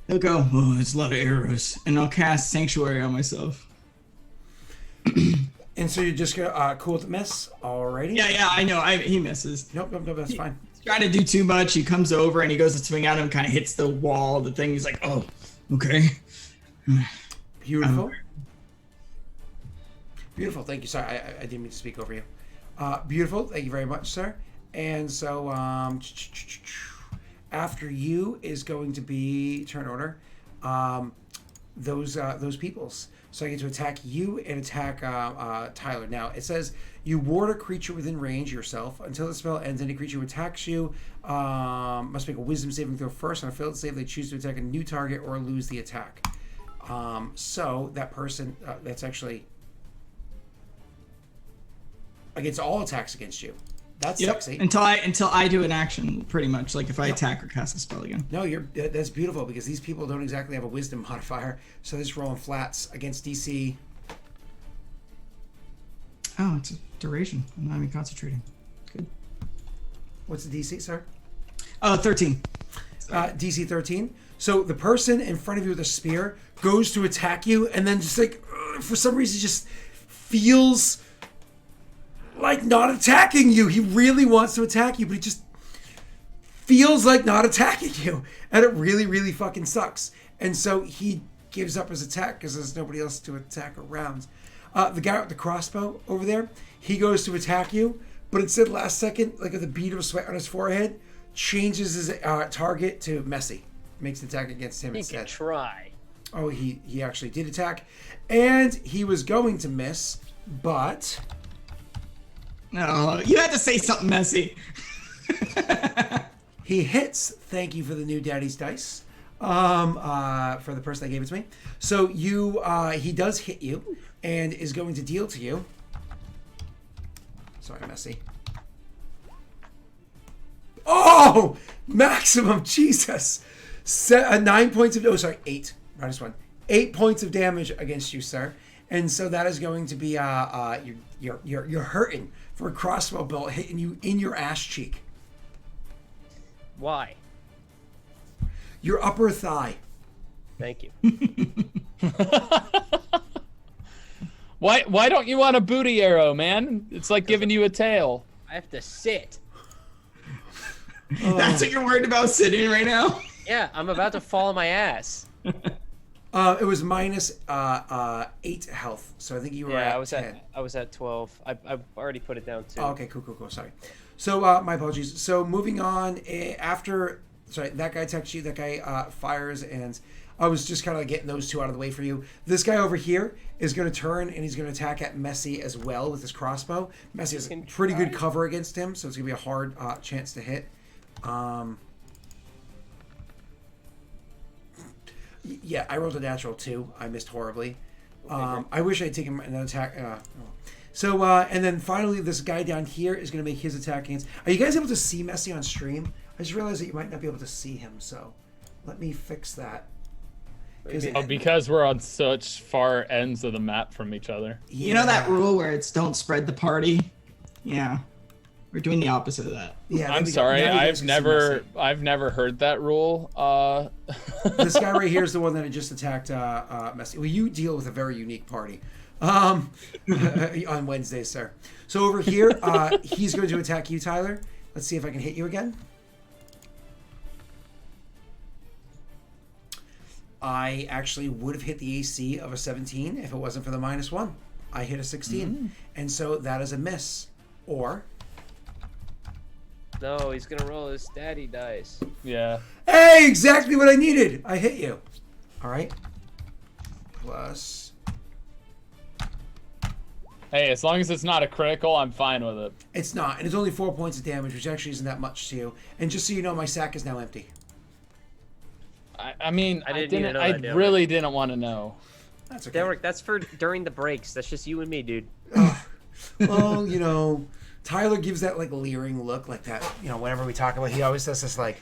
he'll go, "Oh, it's a lot of arrows," and I'll cast Sanctuary on myself. And so you're just gonna cool with the miss, alrighty? Yeah, I know. He misses. Nope, that's fine. He's trying to do too much. He comes over and he goes to swing at him, kind of hits the wall. The thing. He's like, "Oh, okay." Beautiful. Beautiful. Thank you. Sorry, I didn't mean to speak over you. Beautiful. Thank you very much, sir. And so after you is going to be turn order. Those peoples. So I get to attack you and attack Tyler. Now it says you ward a creature within range yourself until the spell ends. Any creature who attacks you must make a Wisdom saving throw first. On a failed save, they choose to attack a new target or lose the attack. So that person that's actually against all attacks against you. That's sexy. Until I do an action, pretty much, like if I attack or cast a spell again. No, that's beautiful because these people don't exactly have a wisdom modifier, so they're just rolling flats against DC. Oh, it's a duration. I'm not even concentrating. Good. What's the DC, sir? 13. DC 13. So the person in front of you with a spear goes to attack you, and then just like for some reason just feels like not attacking you. He really wants to attack you, but he just feels like not attacking you, and it really, really fucking sucks. And so he gives up his attack because there's nobody else to attack around. The guy with the crossbow over there, he goes to attack you, but instead, last second, like with a bead of sweat on his forehead, changes his target to Messy. Makes an attack against him instead. He can try. Oh, he actually did attack, and he was going to miss, but No, you had to say something messy. he hits. Thank you for the new Daddy's Dice. For the person that gave it to me. So he does hit you and is going to deal to you. Sorry, Messy. Oh, maximum, Jesus. 9 points of, 8, minus 1. 8 points of damage against you, sir. And so that is going to be, you're hurting for a crossbow bolt hitting you in your ass cheek. Why? Your upper thigh. Thank you. Why don't you want a booty arrow, man? It's like giving you a tail. I have to sit. That's what you're worried about sitting right now? Yeah, I'm about to fall on my ass. It was minus 8 health, so I think you were at 10. I was at 12. I've already put it down too. Oh, okay, cool. Sorry. So my apologies. So moving on, after that guy attacks you, that guy fires, and I was just kind of like getting those two out of the way for you. This guy over here is going to turn and he's going to attack at Messy as well with his crossbow. Messy has pretty good cover against him, so it's going to be a hard chance to hit. Yeah, I rolled a natural 2. I missed horribly. I wish I'd taken an attack. So, and then finally, this guy down here is going to make his attack against. Are you guys able to see Messi on stream? I just realized that you might not be able to see him, so let me fix that. Because we're on such far ends of the map from each other. Yeah. You know that rule where it's don't spread the party? Yeah. We're doing the opposite of that. Yeah, I'm sorry, I've never heard that rule. This guy right here is the one that had just attacked Messi. Well, you deal with a very unique party on Wednesdays, sir. So over here, he's going to attack you, Tyler. Let's see if I can hit you again. I actually would have hit the AC of a 17 if it wasn't for the -1. I hit a 16. And so that is a miss. Or... No, he's gonna roll his daddy dice. Yeah. Hey, exactly what I needed. I hit you. All right. Plus... Hey, as long as it's not a critical, I'm fine with it. It's not. And it's only 4 points of damage, which actually isn't that much to you. And just so you know, my sack is now empty. I mean, I didn't know that, really didn't want to know. That's okay. Daelric, that's for during the breaks. That's just you and me, dude. Well, you know, Tyler gives that like leering look, like that. You know, whenever we talk about, he always does this like.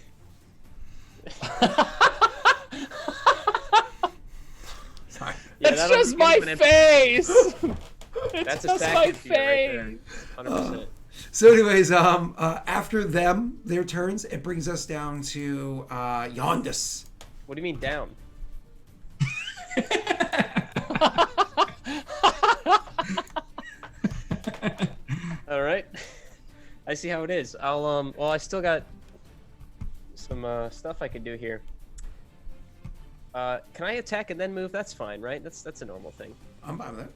Sorry. Yeah, It's just my face. That's just a sack my empty right there. face. 100%. So, anyways, after them, their turns, it brings us down to Yondis. What do you mean down? All right. I see how it is. I'll well, I still got some stuff I could do here. Can I attack and then move? That's fine, right? That's a normal thing. I'm fine with that.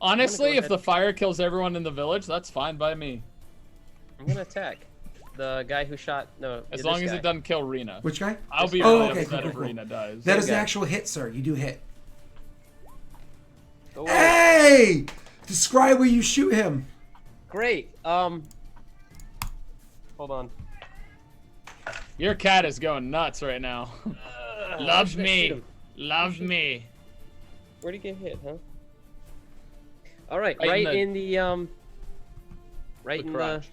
Honestly, go if the ahead. fire kills everyone in the village, that's fine by me. I'm gonna attack the guy who shot. No, As this long as guy. it doesn't kill Rena. Which guy? I'll be Oh, really okay, upset cool, if cool, cool. Rena dies. That is an guy. actual hit, sir. You do hit. Go away. Hey! Describe where you shoot him. Great. Hold on. Your cat is going nuts right now. Love should I shoot me. him? Love me. Where'd he get hit, huh? All right, Right in right the- in the right in crotch.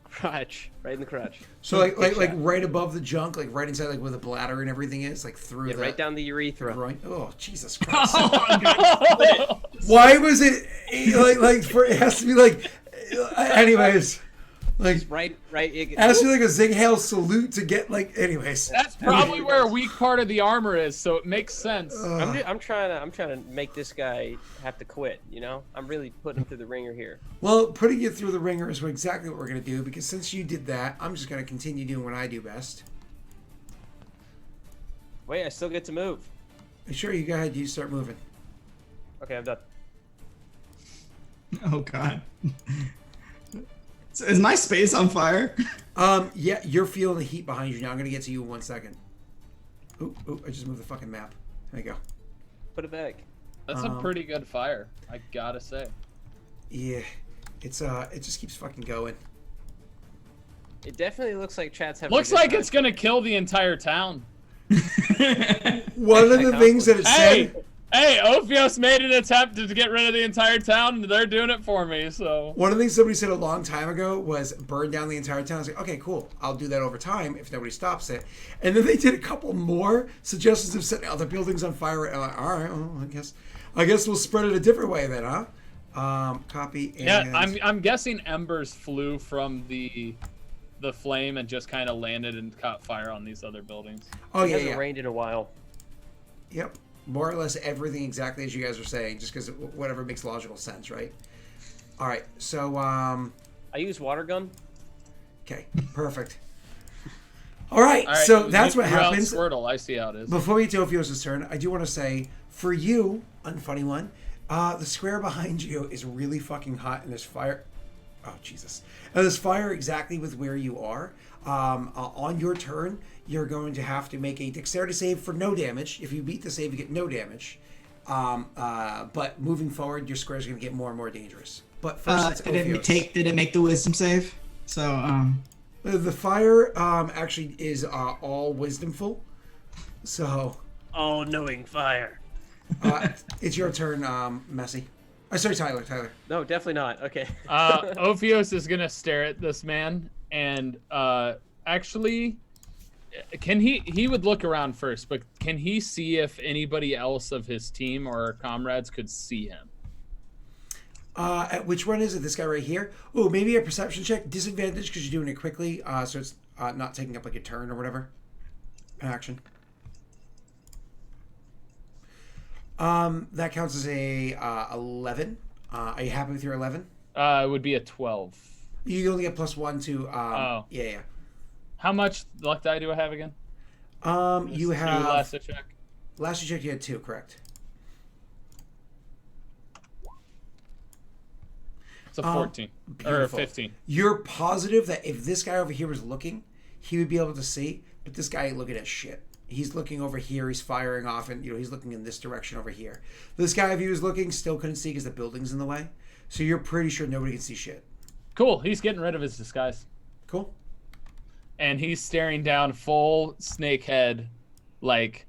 the crotch, right in the crotch. So like shot. right above the junk, like right inside, like where the bladder and everything is, like through Yeah, the right down the urethra. groin. Oh Jesus Christ! Oh, Why was it like for it has to be like? Anyways, like Right. it has to be like a Zig Hail salute to get like. Anyways, That's probably where a weak part of the armor is, so it makes sense. I'm trying to make this guy have to quit. You know, I'm really putting him through the ringer here. well, putting you through the ringer is exactly what we're gonna do because since you did that, I'm just gonna continue doing what I do best. Wait, I still get to move. Sure, you go ahead. You start moving. Okay, I'm done. Oh God. So is my space on fire? Yeah, you're feeling the heat behind you now. I'm gonna get to you in 1 second. Oop, I just moved the fucking map. There you go. Put it back. That's a pretty good fire, I gotta say. Yeah, it's it just keeps fucking going. It definitely looks like chat's having. Looks a good like time. it's gonna kill the entire town. One of the things that it Hey, said. hey, Ophios made an attempt to get rid of the entire town, and they're doing it for me, so. One of the things somebody said a long time ago was burn down the entire town. I was like, okay, cool. I'll do that over time if nobody stops it. And then they did a couple more suggestions of setting other buildings on fire. And I'm like, all right, well, I guess we'll spread it a different way then, huh? Copy and Yeah, I'm guessing embers flew from the flame and just kind of landed and caught fire on these other buildings. oh It yeah, hasn't yeah, rained in a while. yep. More or less everything exactly as you guys are saying, just because whatever makes logical sense, right? All right, so I use water gun. okay, perfect. All right, All right, so that's what you're out happens. Squirtle, I see how it is. Before we get to Ophios' turn, I do want to say, for you, unfunny one, the square behind you is really fucking hot, and there's fire. Oh, Jesus. And there's fire exactly with where you are. On your turn, you're going to have to make a dexterity save for no damage. If you beat the save, you get no damage. But moving forward, your square is going to get more and more dangerous. But first, it's Did Ophios. it make the wisdom save? So The fire actually is all wisdomful. So. All-knowing fire. It's your turn, Messi. Sorry, Tyler. No, definitely not. Okay. Ophios is gonna stare at this man and actually, can he would look around first, but can he see if anybody else of his team or comrades could see him? Which one is it? This guy right here? Oh, maybe a perception check. Disadvantage because you're doing it quickly, so it's not taking up like a turn or whatever. An action. That counts as a 11. Are you happy with your 11? It would be a 12. You only get +1 to. Yeah. How much luck die do I have again? You have. Last check. Last you checked, you had 2, correct? It's a 14 or 15. You're positive that if this guy over here was looking, he would be able to see, but this guy ain't looking at shit. He's looking over here. He's firing off, and he's looking in this direction over here. This guy, if he was looking, still couldn't see because the building's in the way. So you're pretty sure nobody can see shit. Cool. He's getting rid of his disguise. Cool. And he's staring down full snake head, like,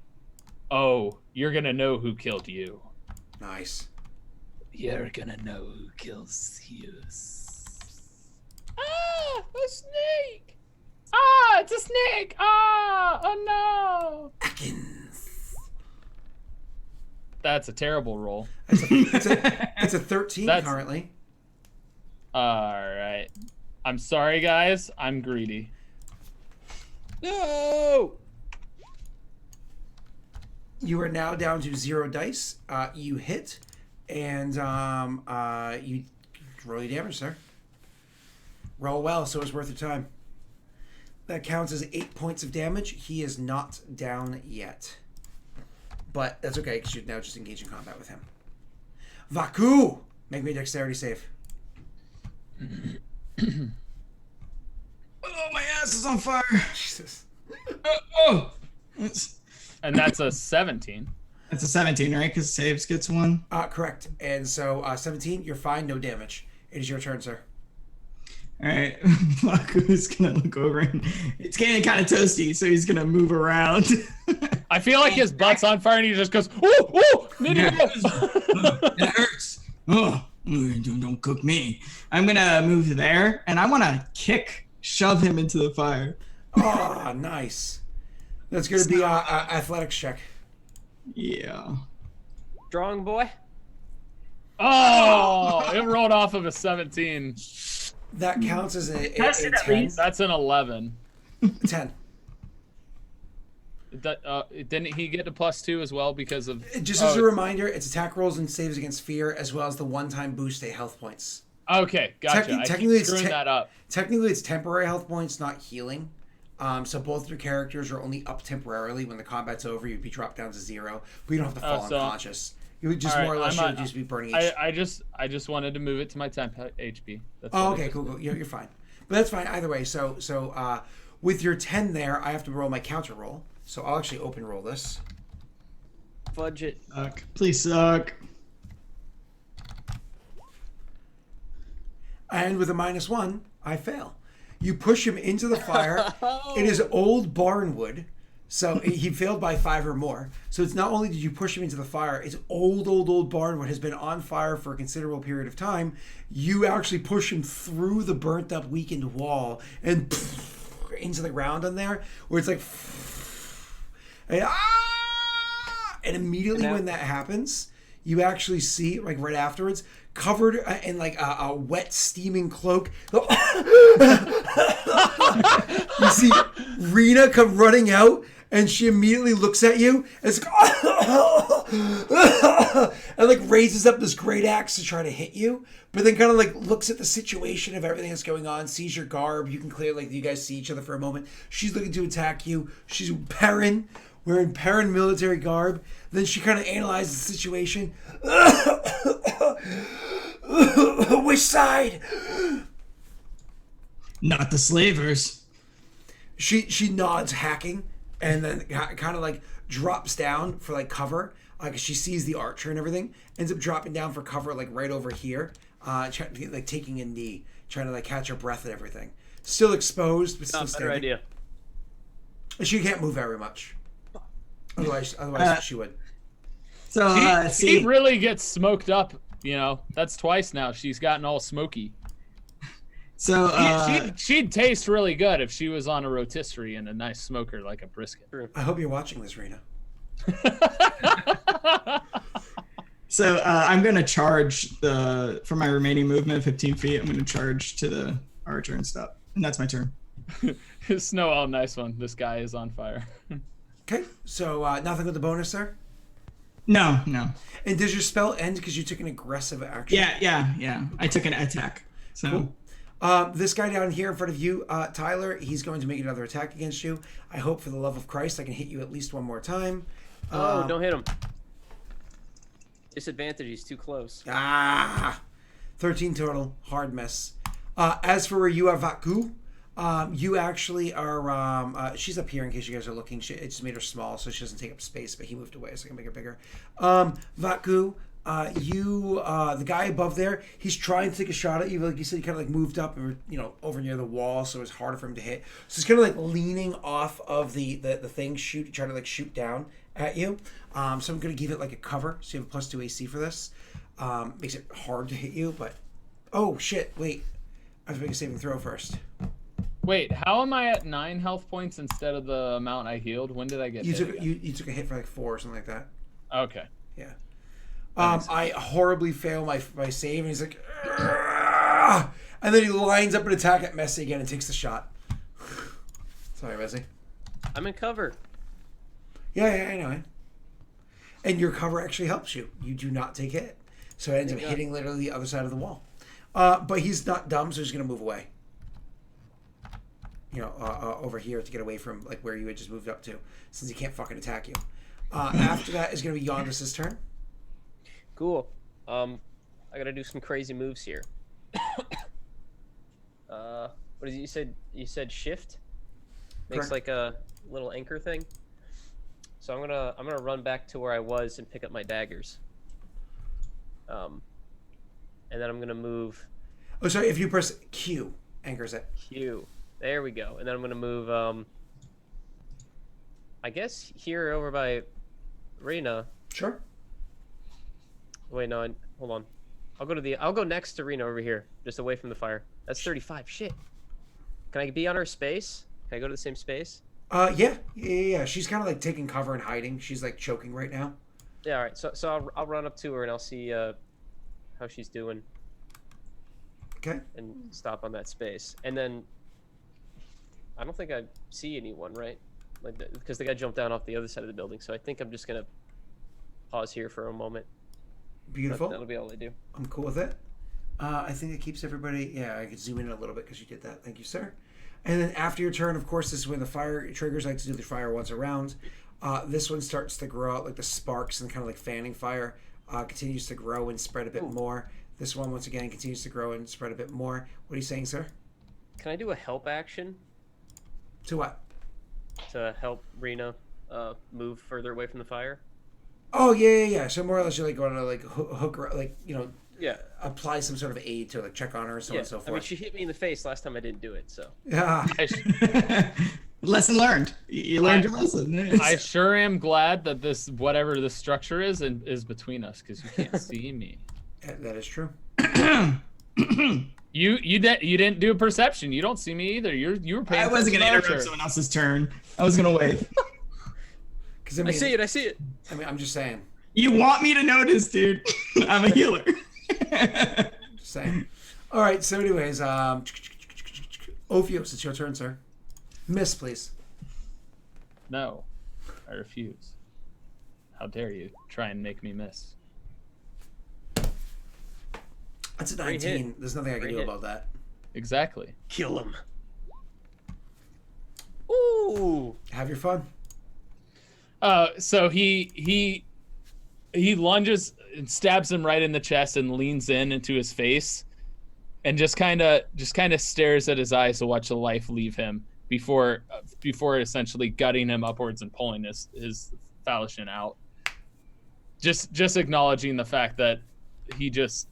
"Oh, you're gonna know who killed you." Nice. You're gonna know who kills you. Ah, a snake! Ah, it's a snake! Ah, oh no! Atkins. That's a terrible roll. It's a 13 currently. All right. I'm sorry, guys. I'm greedy. No! You are now down to 0 dice. You hit, and you roll your damage, sir. Roll well, so it's worth your time. That counts as 8 points of damage. He is not down yet. But that's okay, because you're now just engaged in combat with him. Vaku! Make me a dexterity save. Oh, my ass is on fire. Jesus. And that's a 17. That's a 17, right? Because saves gets 1. Correct. And so 17, you're fine, no damage. It is your turn, sir. All right, Baku's gonna look over and it's getting kind of toasty, so he's gonna move around. I feel like his butt's on fire and he just goes, "Ooh, ooh, It hurts. Oh, don't cook me. I'm gonna move there, and I want to shove him into the fire. Oh, nice. That's gonna be athletics check. Yeah. Strong boy. Oh, it rolled off of a 17. That counts as a Test it at 10. least. That's an 11. 10. Didn't he get to +2 as well because of... Just as a reminder, it's attack rolls and saves against fear, as well as the one-time boost to health points. Okay, gotcha. Technically, I keep screwing that up. Technically, it's temporary health points, not healing. So both your characters are only up temporarily. When the combat's over, you'd be dropped down to 0. But you don't have to fall unconscious. You would just more or less just be burning HP. I just wanted to move it to my temp HP. That's okay, cool. You're fine. But that's fine either way. So with your 10 there, I have to roll my counter roll. So I'll actually open roll this. Fudge it. Suck. Please suck. And with a -1, I fail. You push him into the fire. It is old barn wood. So he failed by 5 or more. So it's not only did you push him into the fire, it's old barnwood has been on fire for a considerable period of time. You actually push him through the burnt up, weakened wall and into the ground in there, where it's like, and immediately when that happens, you actually see, like right afterwards, covered in like a wet, steaming cloak. You see Rena come running out, and she immediately looks at you and, and like raises up this great axe to try to hit you, but then kind of like looks at the situation of everything that's going on, sees your garb. You can clearly, like, you guys see each other for a moment. She's looking to attack you. She's wearing Perrin military garb. Then she kind of analyzes the situation. Which side? Not the slavers. She nods, hacking, and then kind of like drops down for like cover. Like she sees the archer and everything, ends up dropping down for cover, like right over here, like taking a knee. trying to like catch her breath and everything. Still exposed, but still Better standing. idea. She can't move very much. Otherwise, she would. So She really gets smoked up. You know, that's twice now. She's gotten all smoky. So She'd taste really good if she was on a rotisserie and a nice smoker like a brisket. I hope you're watching this, Rena. So I'm gonna charge for my remaining movement, 15 feet. I'm gonna charge to the archer and stuff, and that's my turn. Snow, oh, nice one. This guy is on fire. Okay, so nothing with the bonus there. No. And does your spell end because you took an aggressive action? Yeah. I took an attack. So. Cool. This guy down here in front of you, Tyler, he's going to make another attack against you. I hope for the love of Christ I can hit you at least one more time. Don't hit him. Disadvantage, he's too close. 13 total. Hard miss. As for you are Vaku, you actually are, she's up here in case you guys are looking. It just made her small so she doesn't take up space, but he moved away so I can make her bigger. Vaku, the guy above there, he's trying to take a shot at you. Like you said, he kind of like moved up and over near the wall, so it was harder for him to hit. So he's kind of like leaning off of the thing, trying to like shoot down at you. So I'm going to give it like a cover. So you have a +2 AC for this. Makes it hard to hit you, but oh shit! Wait, I have to make a saving throw first. Wait, how am I at 9 health points instead of the amount I healed? When did I get hit again? You took a hit for like 4 or something like that. Okay. Yeah. I horribly fail my save, and he's like, "Argh!" And then he lines up an attack at Messi again and takes the shot. Sorry, Messi. I'm in cover. Yeah, I know. And your cover actually helps you. You do not take hit. So it ends up hitting literally the other side of the wall. But he's not dumb, so he's going to move away. Over here to get away from like where you had just moved up to, since he can't fucking attack you. After that is going to be Yondis' turn. Cool. I gotta do some crazy moves here. What is it you said? You said shift? Makes Correct. like a little anchor thing. So I'm gonna run back to where I was and pick up my daggers. And then I'm gonna move Oh, sorry. If you press Q, anchors it. Q. There we go. And then I'm gonna move I guess here over by Rena. Sure. Wait, no, hold on. I'll go next to Rena over here, just away from the fire. That's 35. Shit. Can I be on her space? Can I go to the same space? Yeah. She's kind of like taking cover and hiding. She's like choking right now. Yeah, all right. So I'll run up to her and I'll see how she's doing Okay. and stop on that space. And then I don't think I see anyone, right? Like because the guy jumped down off the other side of the building. So I think I'm just gonna pause here for a moment. Beautiful. That'll be all I do. I'm cool with it. I think it keeps everybody... Yeah, I could zoom in a little bit because you did that. Thank you, sir. And then after your turn, of course, this is when the fire triggers. Like to do the fire once around. This one starts to grow out, like the sparks and kind of like fanning fire continues to grow and spread a bit more. This one, once again, continues to grow and spread a bit more. What are you saying, sir? Can I do a help action To what? to help Rena move further away from the fire? Oh, yeah. So more or less you're like going to like hook like, Yeah. apply some sort of aid to like check on her and so on and so forth. I mean, she hit me in the face last time I didn't do it, so. Yeah. Lesson learned. You learned your lesson. I sure am glad that this, whatever the structure is between us, because you can't see me. That is true. You didn't do a perception. You don't see me either. You were paying. I wasn't gonna attention interrupt someone else's turn. I was gonna wait. Because I see it. I mean, I'm just saying. You want me to notice, dude? I'm a healer. Just saying. All right. So, anyways, Ophios, it's your turn, sir. Miss, please. No, I refuse. How dare you try and make me miss? That's a Great 19. hit. There's nothing I can Great do hit. about that. Exactly. Kill him. Ooh. Have your fun. So he lunges and stabs him right in the chest and leans into his face, and just kind of stares at his eyes to watch the life leave him before essentially gutting him upwards and pulling his phallus out. Just acknowledging the fact that he just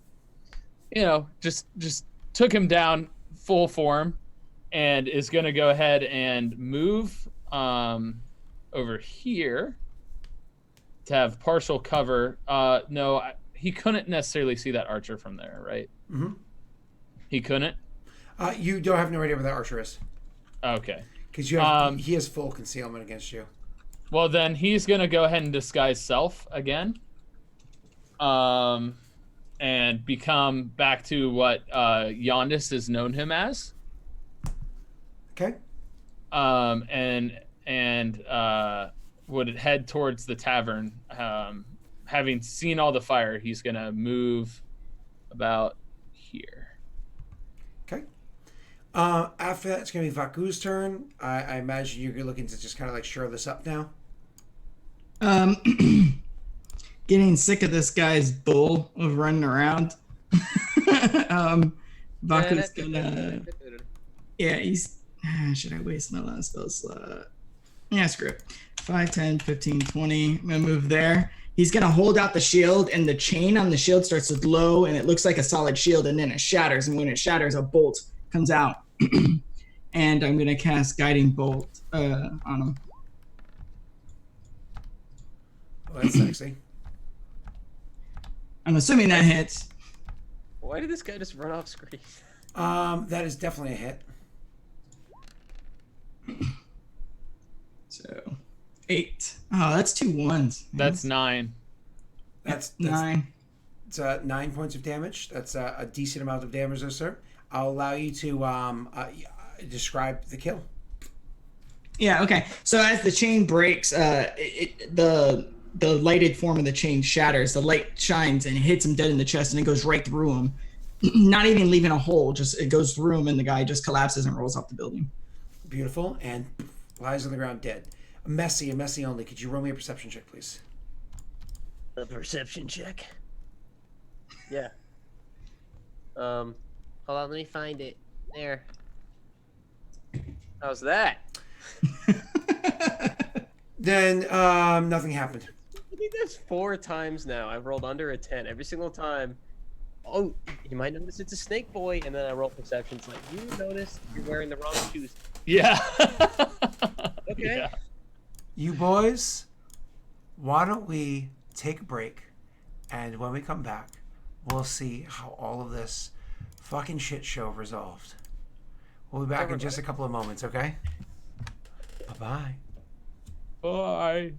took him down full form and is going to go ahead and move over here to have partial cover. No, he couldn't necessarily see that archer from there, right? Mm-hmm. He couldn't? You don't have no idea where that archer is. Okay. Because you have, he has full concealment against you. Well, then he's going to go ahead and disguise self again. And become back to what Yondis has known him as. Okay. And would head towards the tavern. Having seen all the fire, he's going to move about here. Okay. After that, it's going to be Vaku's turn. I imagine you're looking to just kind of like shore this up now. Getting sick of this guy's bull of running around. Baku's gonna. Yeah, he's. Should I waste my last spell slot? Yeah, screw it. 5, 10, 15, 20. I'm gonna move there. He's gonna hold out the shield, and the chain on the shield starts to glow, and it looks like a solid shield, and then it shatters. And when it shatters, a bolt comes out. And I'm gonna cast Guiding Bolt on him. Oh, that's sexy. I'm assuming that hits. Why did this guy just run off screen? That is definitely a hit. So 8. Oh, that's 2 1s. That's 9. That's 9. It's 9 points of damage. That's a decent amount of damage there, sir. I'll allow you to describe the kill. Yeah, okay. So as the chain breaks, the lighted form of the chain shatters. The light shines and it hits him dead in the chest, and it goes right through him. Not even leaving a hole, just it goes through him, and the guy just collapses and rolls off the building. Beautiful, and lies on the ground dead. Messy and messy only. Could you roll me a perception check, please? A perception check. Yeah. Hold on, let me find it. There. How's that? Then nothing happened. I think that's 4 times now. I've rolled under a 10 every single time. Oh, you might notice it's a snake boy, and then I roll perception. It's like, you notice you're wearing the wrong shoes. Yeah. Okay. Yeah. You boys, why don't we take a break, and when we come back, we'll see how all of this fucking shit show resolved. We'll be back in just a couple of moments, okay? Bye-bye. Bye.